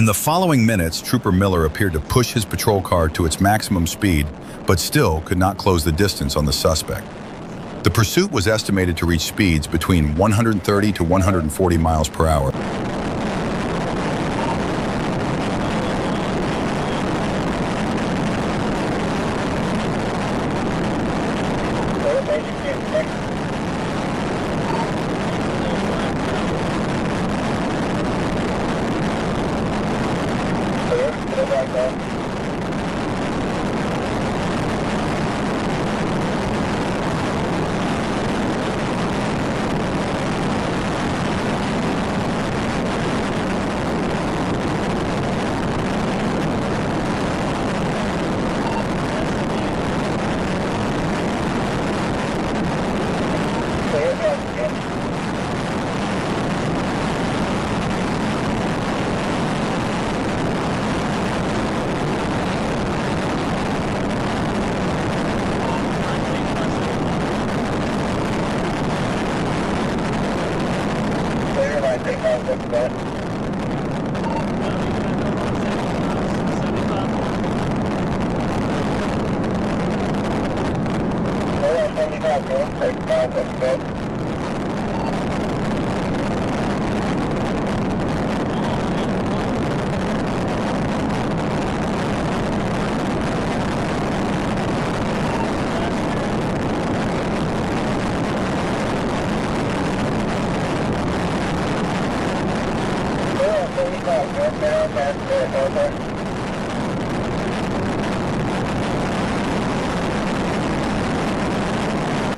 In the following minutes, Trooper Miller appeared to push his patrol car to its maximum speed, but still could not close the distance on the suspect. The pursuit was estimated to reach speeds between 130 to 140 miles per hour.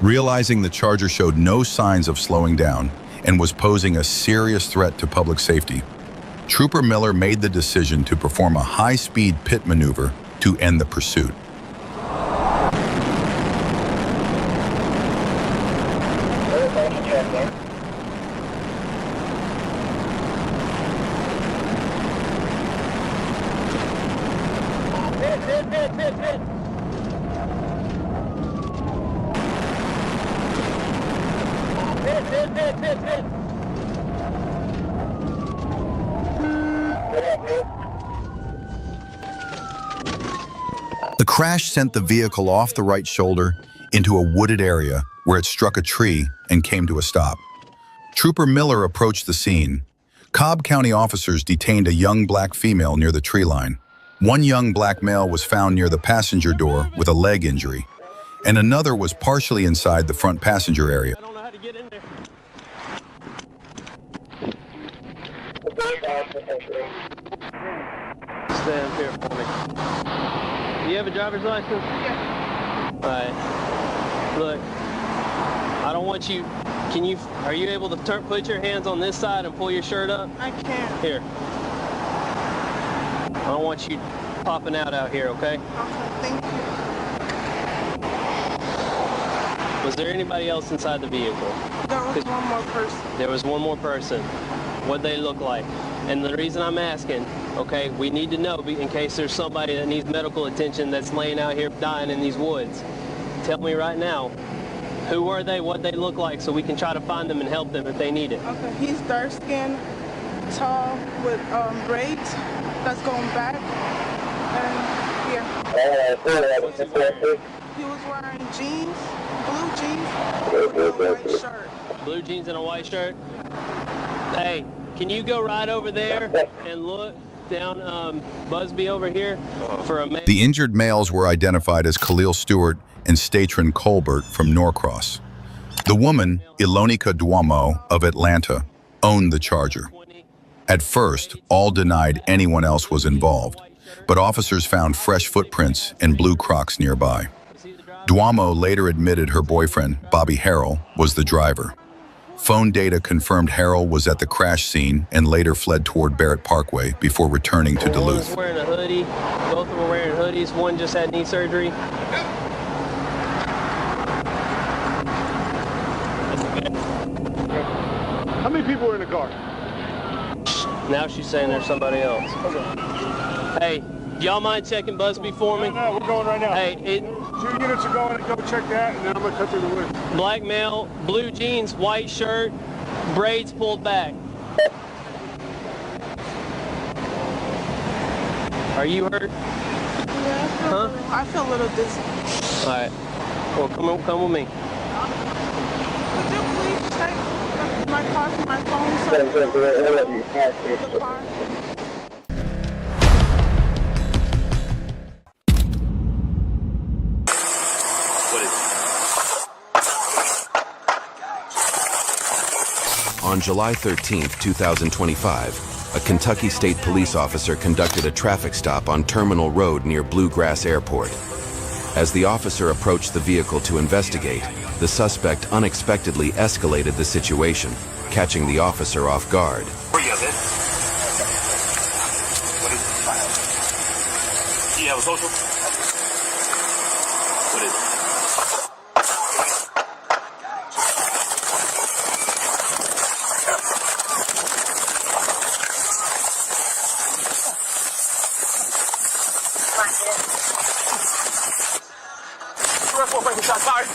Realizing the Charger showed no signs of slowing down and was posing a serious threat to public safety, Trooper Miller made the decision to perform a high-speed pit maneuver to end the pursuit. The crash sent the vehicle off the right shoulder into a wooded area where it struck a tree and came to a stop. Trooper Miller approached the scene. Cobb County officers detained a young black female near the tree line. One young black male was found near the passenger door with a leg injury, and another was partially inside the front passenger area. I don't know how to get in there. Stand here for me. Do you have a driver's license? Yeah. All right. Look, I don't want you. Are you able to put your hands on this side and pull your shirt up? I can't. Here. I don't want you popping out here, okay? Okay, thank you. Was there anybody else inside the vehicle? There was one more person. There was one more person. What'd they look like? And the reason I'm asking, okay, we need to know in case there's somebody that needs medical attention that's laying out here dying in these woods. Tell me right now, who were they, what they look like, so we can try to find them and help them if they need it. Okay, he's dark-skinned, tall, with braids that's going back, and yeah. What's he wearing? He was wearing jeans, blue jeans, with a white shirt. Blue jeans and a white shirt? Hey, can you go right over there and look down Busby over here for a man? The injured males were identified as Khalil Stewart and Statron Colbert from Norcross. The woman, Ilonica Duomo of Atlanta, owned the Charger. At first, all denied anyone else was involved, but officers found fresh footprints and blue Crocs nearby. Duomo later admitted her boyfriend, Bobby Harrell, was the driver. Phone data confirmed Harrell was at the crash scene and later fled toward Barrett Parkway before returning to Duluth. One was wearing a hoodie. Both of them were wearing hoodies. One just had knee surgery. How many people were in the car? Now she's saying there's somebody else. Hey, do y'all mind checking Busby for me? No, we're going right now. Hey, 2 units are going. Go check that, and then I'm going to cut through the woods. black male, blue jeans, white shirt, braids pulled back. Are you hurt? Yeah, I feel a little dizzy. All right. Well, come with me. Could you please check my car for my phone so I can go to the car? On July 13, 2025, a Kentucky State Police officer conducted a traffic stop on Terminal Road near Bluegrass Airport. As the officer approached the vehicle to investigate, the suspect unexpectedly escalated the situation, catching the officer off guard. Where you at, man? What is it? Do you have a social? What is it? Shots fired.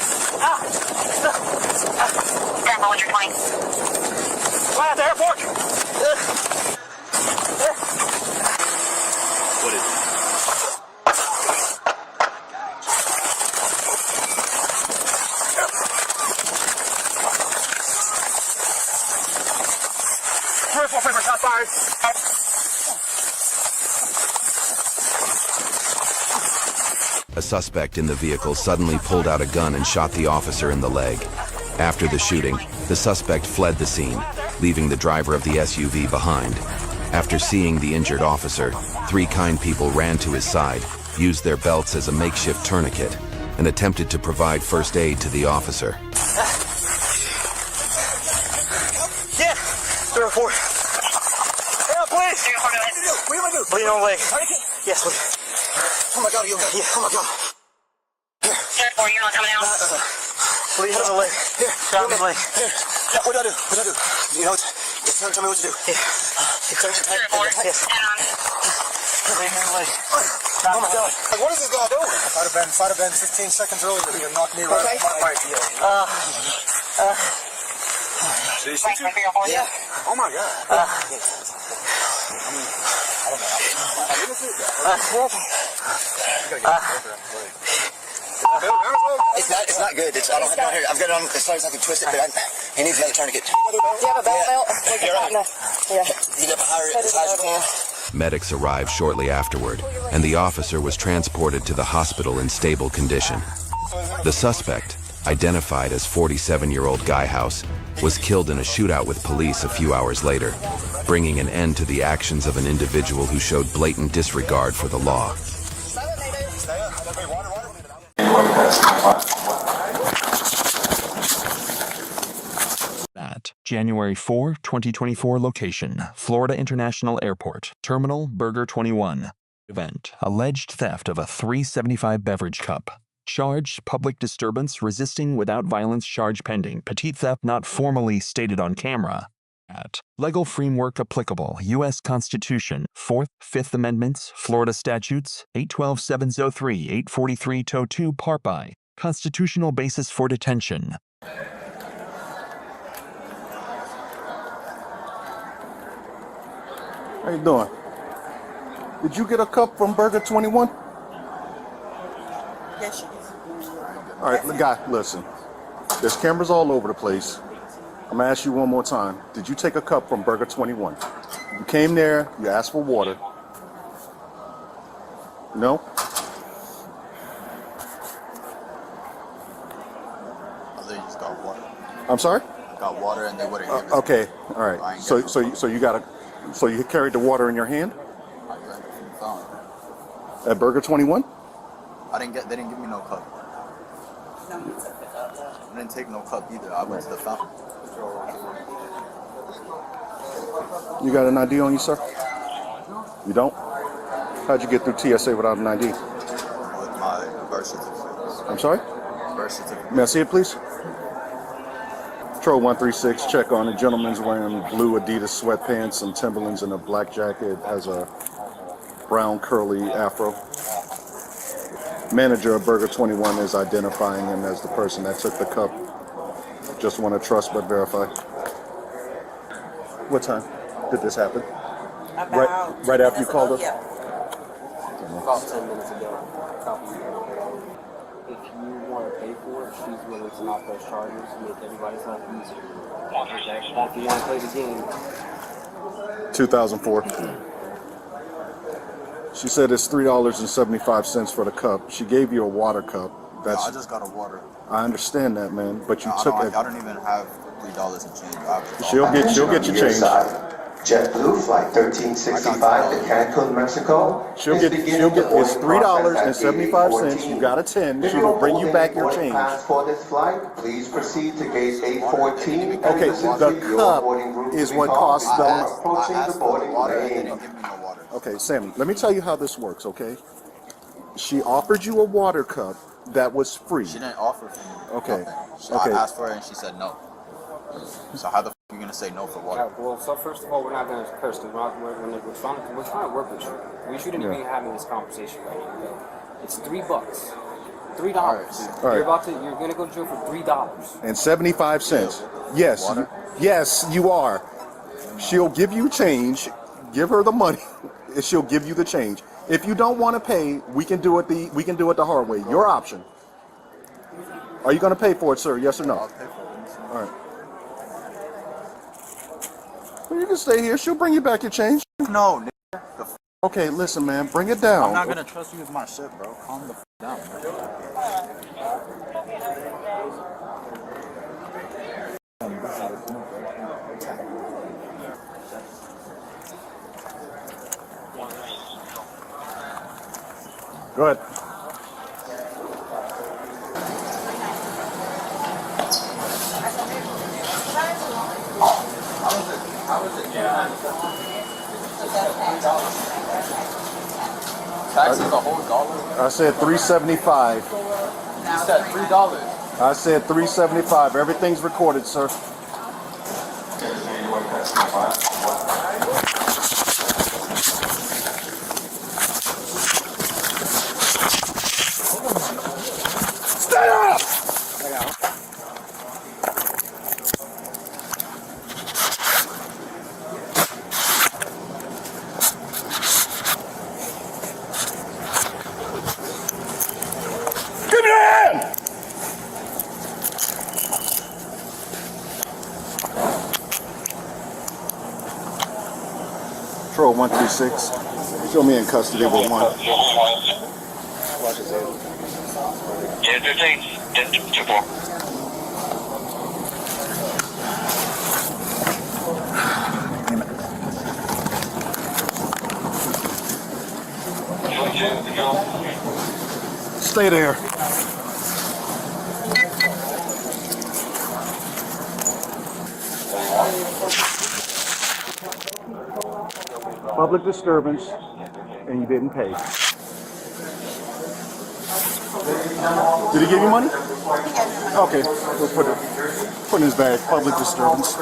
Careful with your 20. Right at the airport. What is it? Careful, paper shot fired. A suspect in the vehicle suddenly pulled out a gun and shot the officer in the leg. After the shooting, the suspect fled the scene, leaving the driver of the SUV behind. After seeing the injured officer, 3 kind people ran to his side, used their belts as a makeshift tourniquet, and attempted to provide first aid to the officer. Yeah, 304. Yeah, please. What do you want to do? Bleeding on the leg. Yes, please. Oh my God, are you okay? Yeah, oh my God. Here. 4, you're not coming out. Bleeding on the leg. Here, shot me the leg. Here. Yeah, what do I do? What do I do? You know, tell me what to do. Yeah. You clear? 4, yes. head on. Bleeding on the leg. Oh my God. Like, what is this guy doing? If I'd have been 15 seconds earlier, he would knock me right off my right. Did he shoot you? Yeah. Oh my God. It's not good. I don't have it on here. I've got it on as far as I can twist it, but he needs another tourniquet. Do you have a belt? You're right. Yeah. You get as high as you can. Medics arrived shortly afterward, and the officer was transported to the hospital in stable condition. The suspect, identified as 47-year-old Guy House, was killed in a shootout with police a few hours later, bringing an end to the actions of an individual who showed blatant disregard for the law. At January 4, 2024 location, Florida International Airport, Terminal Burger 21. Event, alleged theft of a $3.75 beverage cup. Charge, public disturbance, resisting without violence charge pending, petite theft not formally stated on camera. At legal framework applicable, U.S. Constitution, 4th, 5th Amendments, Florida Statutes, 812-703, 843 Toe 2 Part by. Constitutional basis for detention. How you doing? Did you get a cup from Burger 21? Yes, she is. All right, guy, listen. There's cameras all over the place. I'm gonna ask you one more time. Did you take a cup from Burger 21? You came there, you asked for water. No? They just got water. I'm sorry? Got water and they wouldn't give it. Okay, all right. So you carried the water in your hand? I drank it from the fountain. At Burger 21? They didn't give me no cup. I didn't take no cup either. I went to the fountain. You got an ID on you, sir? You don't? How'd you get through TSA without an ID? With my birth certificate. I'm sorry? Birth certificate. May I see it, please? Patrol 136, check on the gentleman's wearing blue Adidas sweatpants, some Timberlands, and a black jacket. Has a brown curly afro. Manager of Burger 21 is identifying him as the person that took the cup. Just want to trust but verify. What time did this happen? About right after you called us? Yeah. About 10 minutes ago. A couple ago. If you want to pay for it, she's willing to knock those charges and make everybody's life easier. Okay? If you want to play the game. 2004. She said it's $3.75 for the cup. She gave you a water cup. That's. I just got a water. I understand that, man, but you I took don't, it. I don't even have $3 in change. She'll get your change. JetBlue flight 1365 to Cancun, Mexico. She'll get it's $3.75. You got a 10. She will bring you back your change. For this flight, please proceed to gate 814. Okay, the cup is what costs them. Okay, Sammy, let me tell you how this works, okay? She offered you a water cup that was free. She didn't offer for me. Okay. So I asked for her and she said no. So how the f are you gonna say no for water? Yeah, well, so first of all, we're not gonna curse because we're trying to work with you. We shouldn't even be having this conversation right now. Okay? It's $3. $3. All right. You're gonna go to jail for $3 and 75 cents. Yes, yes, you are. She'll give you change. Give her the money, and she'll give you the change. If you don't want to pay, we can do it the hard way. Your option. Are you going to pay for it, sir? Yes or no? I'll pay for it. All right. Well, you can stay here. She'll bring you back your change. No, okay, listen, man. Bring it down. I'm not gonna trust you with my shit, bro. Calm the f down, Go ahead. Tax is a whole dollar. I said $3.75. You said $3. I said $3.75. Everything's recorded, sir. Stay up! Give me your hand! Patrol 136. Show me in custody with one. Yeah, 15. Yeah, 2-4. Stay there. Public disturbance, and you didn't pay. Did he give you money? Okay, we'll put it in his bag. Public disturbance.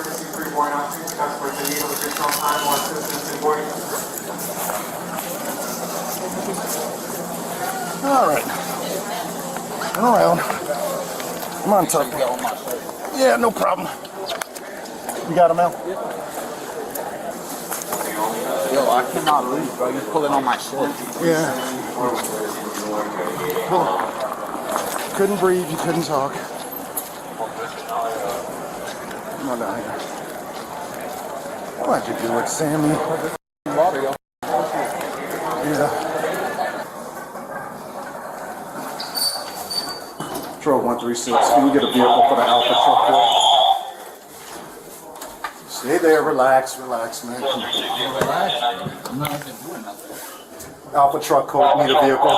All right. Turn around. Come on, Tuck. Yeah, no problem. You got him out? Yo, I cannot leave, bro. You're pulling on my shit. Yeah. Well, couldn't breathe, you couldn't talk. Come on down here. Why'd you do it, Sammy? Yeah. Patrol 136, can you get a vehicle for the Alpha truck here? Stay there, relax, man. Relax. I'm not even doing nothing. Alpha truck code, need a vehicle.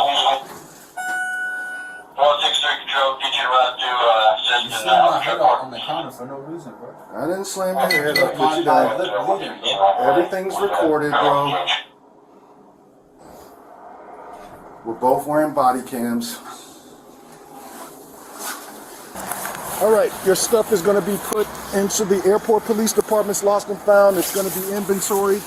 163 control, get you around to assist You in slammed my the head truck. on the counter for no reason, bro. I didn't slam your head, I put you down. Everything's recorded, bro. We're both wearing body cams. All right, your stuff is going to be put into the airport police department's lost and found. It's going to be inventoried.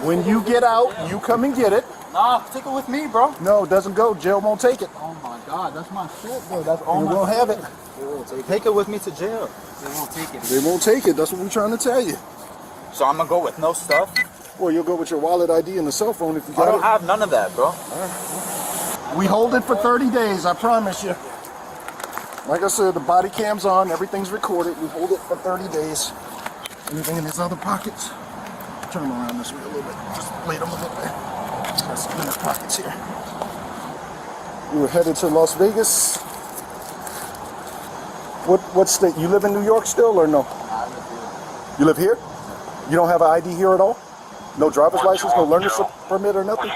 When you get out, you come and get it. Nah, take it with me, bro. No, it doesn't go. Jail won't take it. Oh my God, that's my shit, bro. That's all You my won't have it. Take it with me to jail. They won't take it. They won't take it. That's what we're trying to tell you. So I'm gonna go with no stuff? Well, you'll go with your wallet ID and the cell phone if you got I don't it. have none of that, bro. We hold it for 30 days, I promise you. Like I said, the body cam's on, everything's recorded. We hold it for 30 days. Anything in his other pockets? Turn them around this way a little bit. Just lay them a little bit. Got some in his pockets here. We were headed to Las Vegas. What state? You live in New York still or no? I live here. You live here? You don't have an ID here at all? No driver's license, no learner's permit or nothing?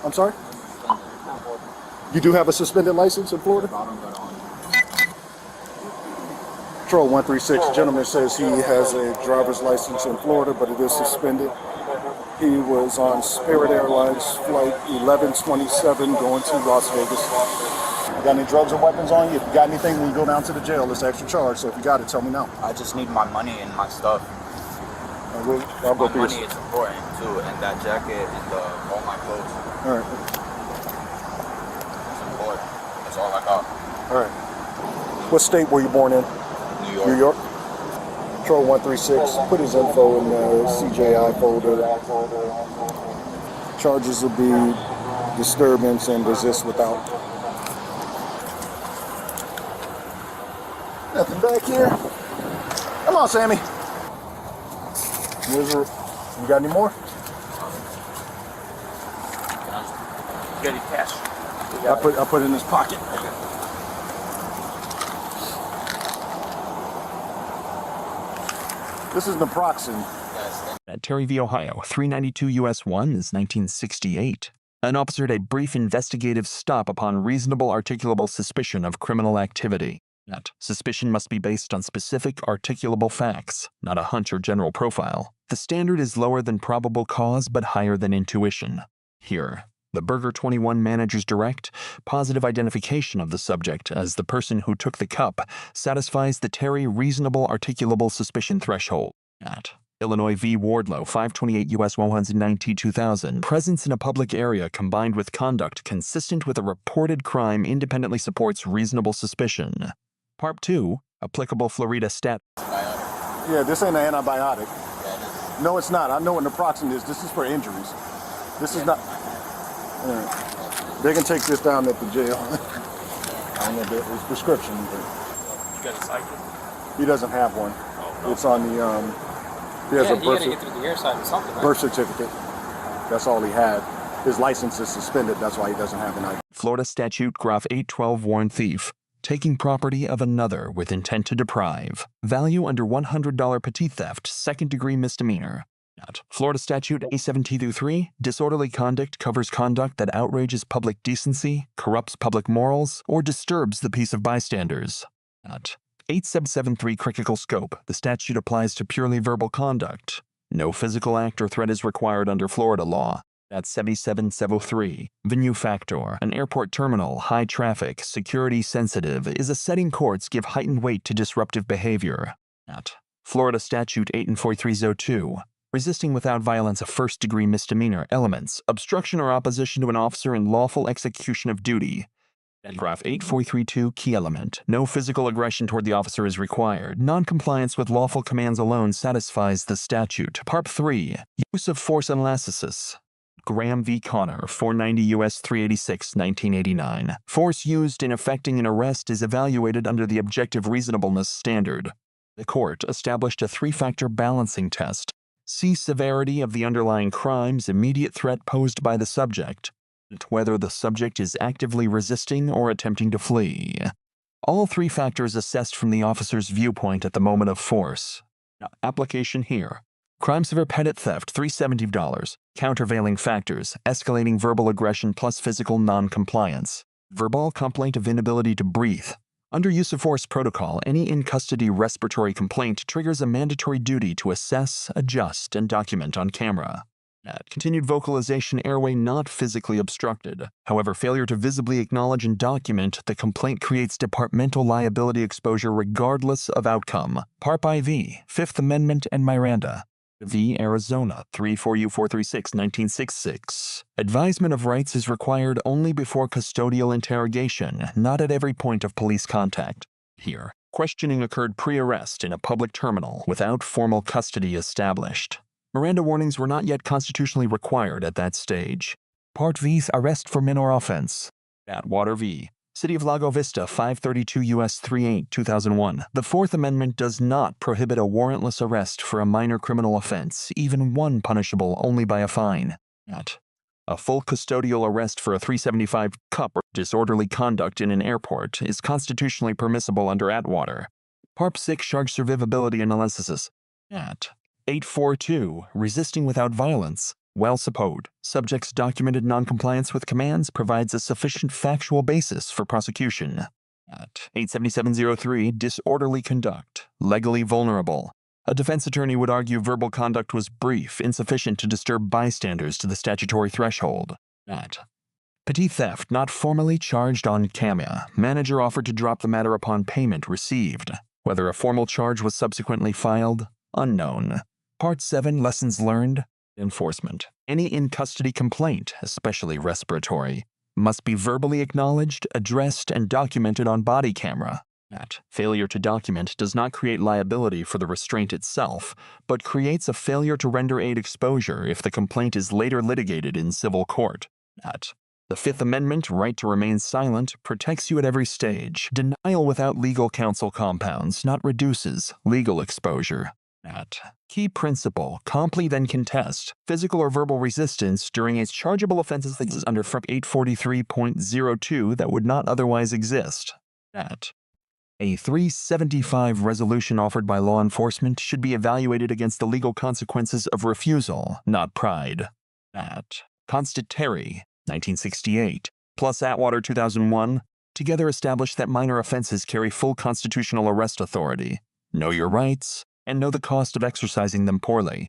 I'm sorry? You do have a suspended license in Florida? Patrol 136, gentleman says he has a driver's license in Florida, but it is suspended. He was on Spirit Airlines flight 1127 going to Las Vegas. You got any drugs or weapons on you? If you got anything, when you go down to the jail, it's extra charge. So if you got it, tell me now. I just need my money and my stuff. I'll go my money is important too, and that jacket and all my clothes. All right. It's important. That's all I got. All right. What state were you born in? New York. New York? Patrol 136, put his info in the CJI folder. Charges will be disturbance and resist without. Nothing back here. Come on, Sammy. You got any more? Get it cash. I put it in his pocket. This is naproxen. At Terry v. Ohio, 392 U.S. 1 is 1968. An officer had a brief investigative stop upon reasonable articulable suspicion of criminal activity. That suspicion must be based on specific articulable facts, not a hunch or general profile. The standard is lower than probable cause but higher than intuition. Here, the Burger 21 manager's direct, positive identification of the subject as the person who took the cup satisfies the Terry reasonable articulable suspicion threshold. At Illinois v. Wardlow, 528 U.S. 190 2000, presence in a public area combined with conduct consistent with a reported crime independently supports reasonable suspicion. Part 2, applicable Florida stat. Yeah, this ain't an antibiotic. No, it's not. I know what naproxen is. This is for injuries. This is not. They can take this down at the jail. I don't know if it's prescription. But You got a psychic? he doesn't have one. It's on the. He has Yeah, a you birth, gotta get through the air side or something, right? birth certificate. That's all he had. His license is suspended. That's why he doesn't have an ID. Florida statute Graph 812 warrant thief. Taking property of another with intent to deprive. Value under $100 petty theft, second-degree misdemeanor. At Florida statute A17-3, disorderly conduct covers conduct that outrages public decency, corrupts public morals, or disturbs the peace of bystanders. At 8773 critical scope, the statute applies to purely verbal conduct. No physical act or threat is required under Florida law. At 7773, venue factor, an airport terminal, high traffic, security sensitive, is a setting courts give heightened weight to disruptive behavior. At Florida statute 84302, resisting without violence a first-degree misdemeanor, elements, obstruction or opposition to an officer in lawful execution of duty. At Graph 8432, key element, no physical aggression toward the officer is required. Non-compliance with lawful commands alone satisfies the statute. Part 3, use of force analysis. Graham v. Connor, 490 U.S. 386, 1989. Force used in effecting an arrest is evaluated under the objective reasonableness standard. The court established a three-factor balancing test. See severity of the underlying crimes, immediate threat posed by the subject, and whether the subject is actively resisting or attempting to flee. All three factors assessed from the officer's viewpoint at the moment of force. Now, application here. Crimes of repeated theft, $370. Countervailing factors, escalating verbal aggression plus physical non-compliance. Verbal complaint of inability to breathe. Under use of force protocol, any in-custody respiratory complaint triggers a mandatory duty to assess, adjust, and document on camera. At continued vocalization, airway not physically obstructed. However, failure to visibly acknowledge and document the complaint creates departmental liability exposure regardless of outcome. Part IV, Fifth Amendment and Miranda. v. Arizona, 34U436, 1966. Advisement of rights is required only before custodial interrogation, not at every point of police contact. Here, questioning occurred pre-arrest in a public terminal without formal custody established. Miranda warnings were not yet constitutionally required at that stage. Part V. Arrest for minor offense. Atwater v. City of Lago Vista, 532 U.S. 38, 2001. The Fourth Amendment does not prohibit a warrantless arrest for a minor criminal offense, even one punishable only by a fine. A full custodial arrest for a 375 cup or disorderly conduct in an airport is constitutionally permissible under Atwater. Part 6 charge survivability analysis. At 842, resisting without violence. Well supposed. Subject's documented noncompliance with commands provides a sufficient factual basis for prosecution. At 87703, disorderly conduct. Legally vulnerable. A defense attorney would argue verbal conduct was brief, insufficient to disturb bystanders to the statutory threshold. At petty theft not formally charged on camera. Manager offered to drop the matter upon payment received. Whether a formal charge was subsequently filed, unknown. Part 7 lessons learned. Enforcement. Any in-custody complaint, especially respiratory, must be verbally acknowledged, addressed, and documented on body camera. Failure to document does not create liability for the restraint itself, but creates a failure to render aid exposure if the complaint is later litigated in civil court. The Fifth Amendment, right to remain silent, protects you at every stage. Denial without legal counsel compounds, not reduces, legal exposure. Key principle, comply then contest, physical or verbal resistance during its chargeable offenses that is under 843.02 that would not otherwise exist. A 375 resolution offered by law enforcement should be evaluated against the legal consequences of refusal, not pride. Constitutary, 1968, plus Atwater 2001, together establish that minor offenses carry full constitutional arrest authority. Know your rights, and know the cost of exercising them poorly.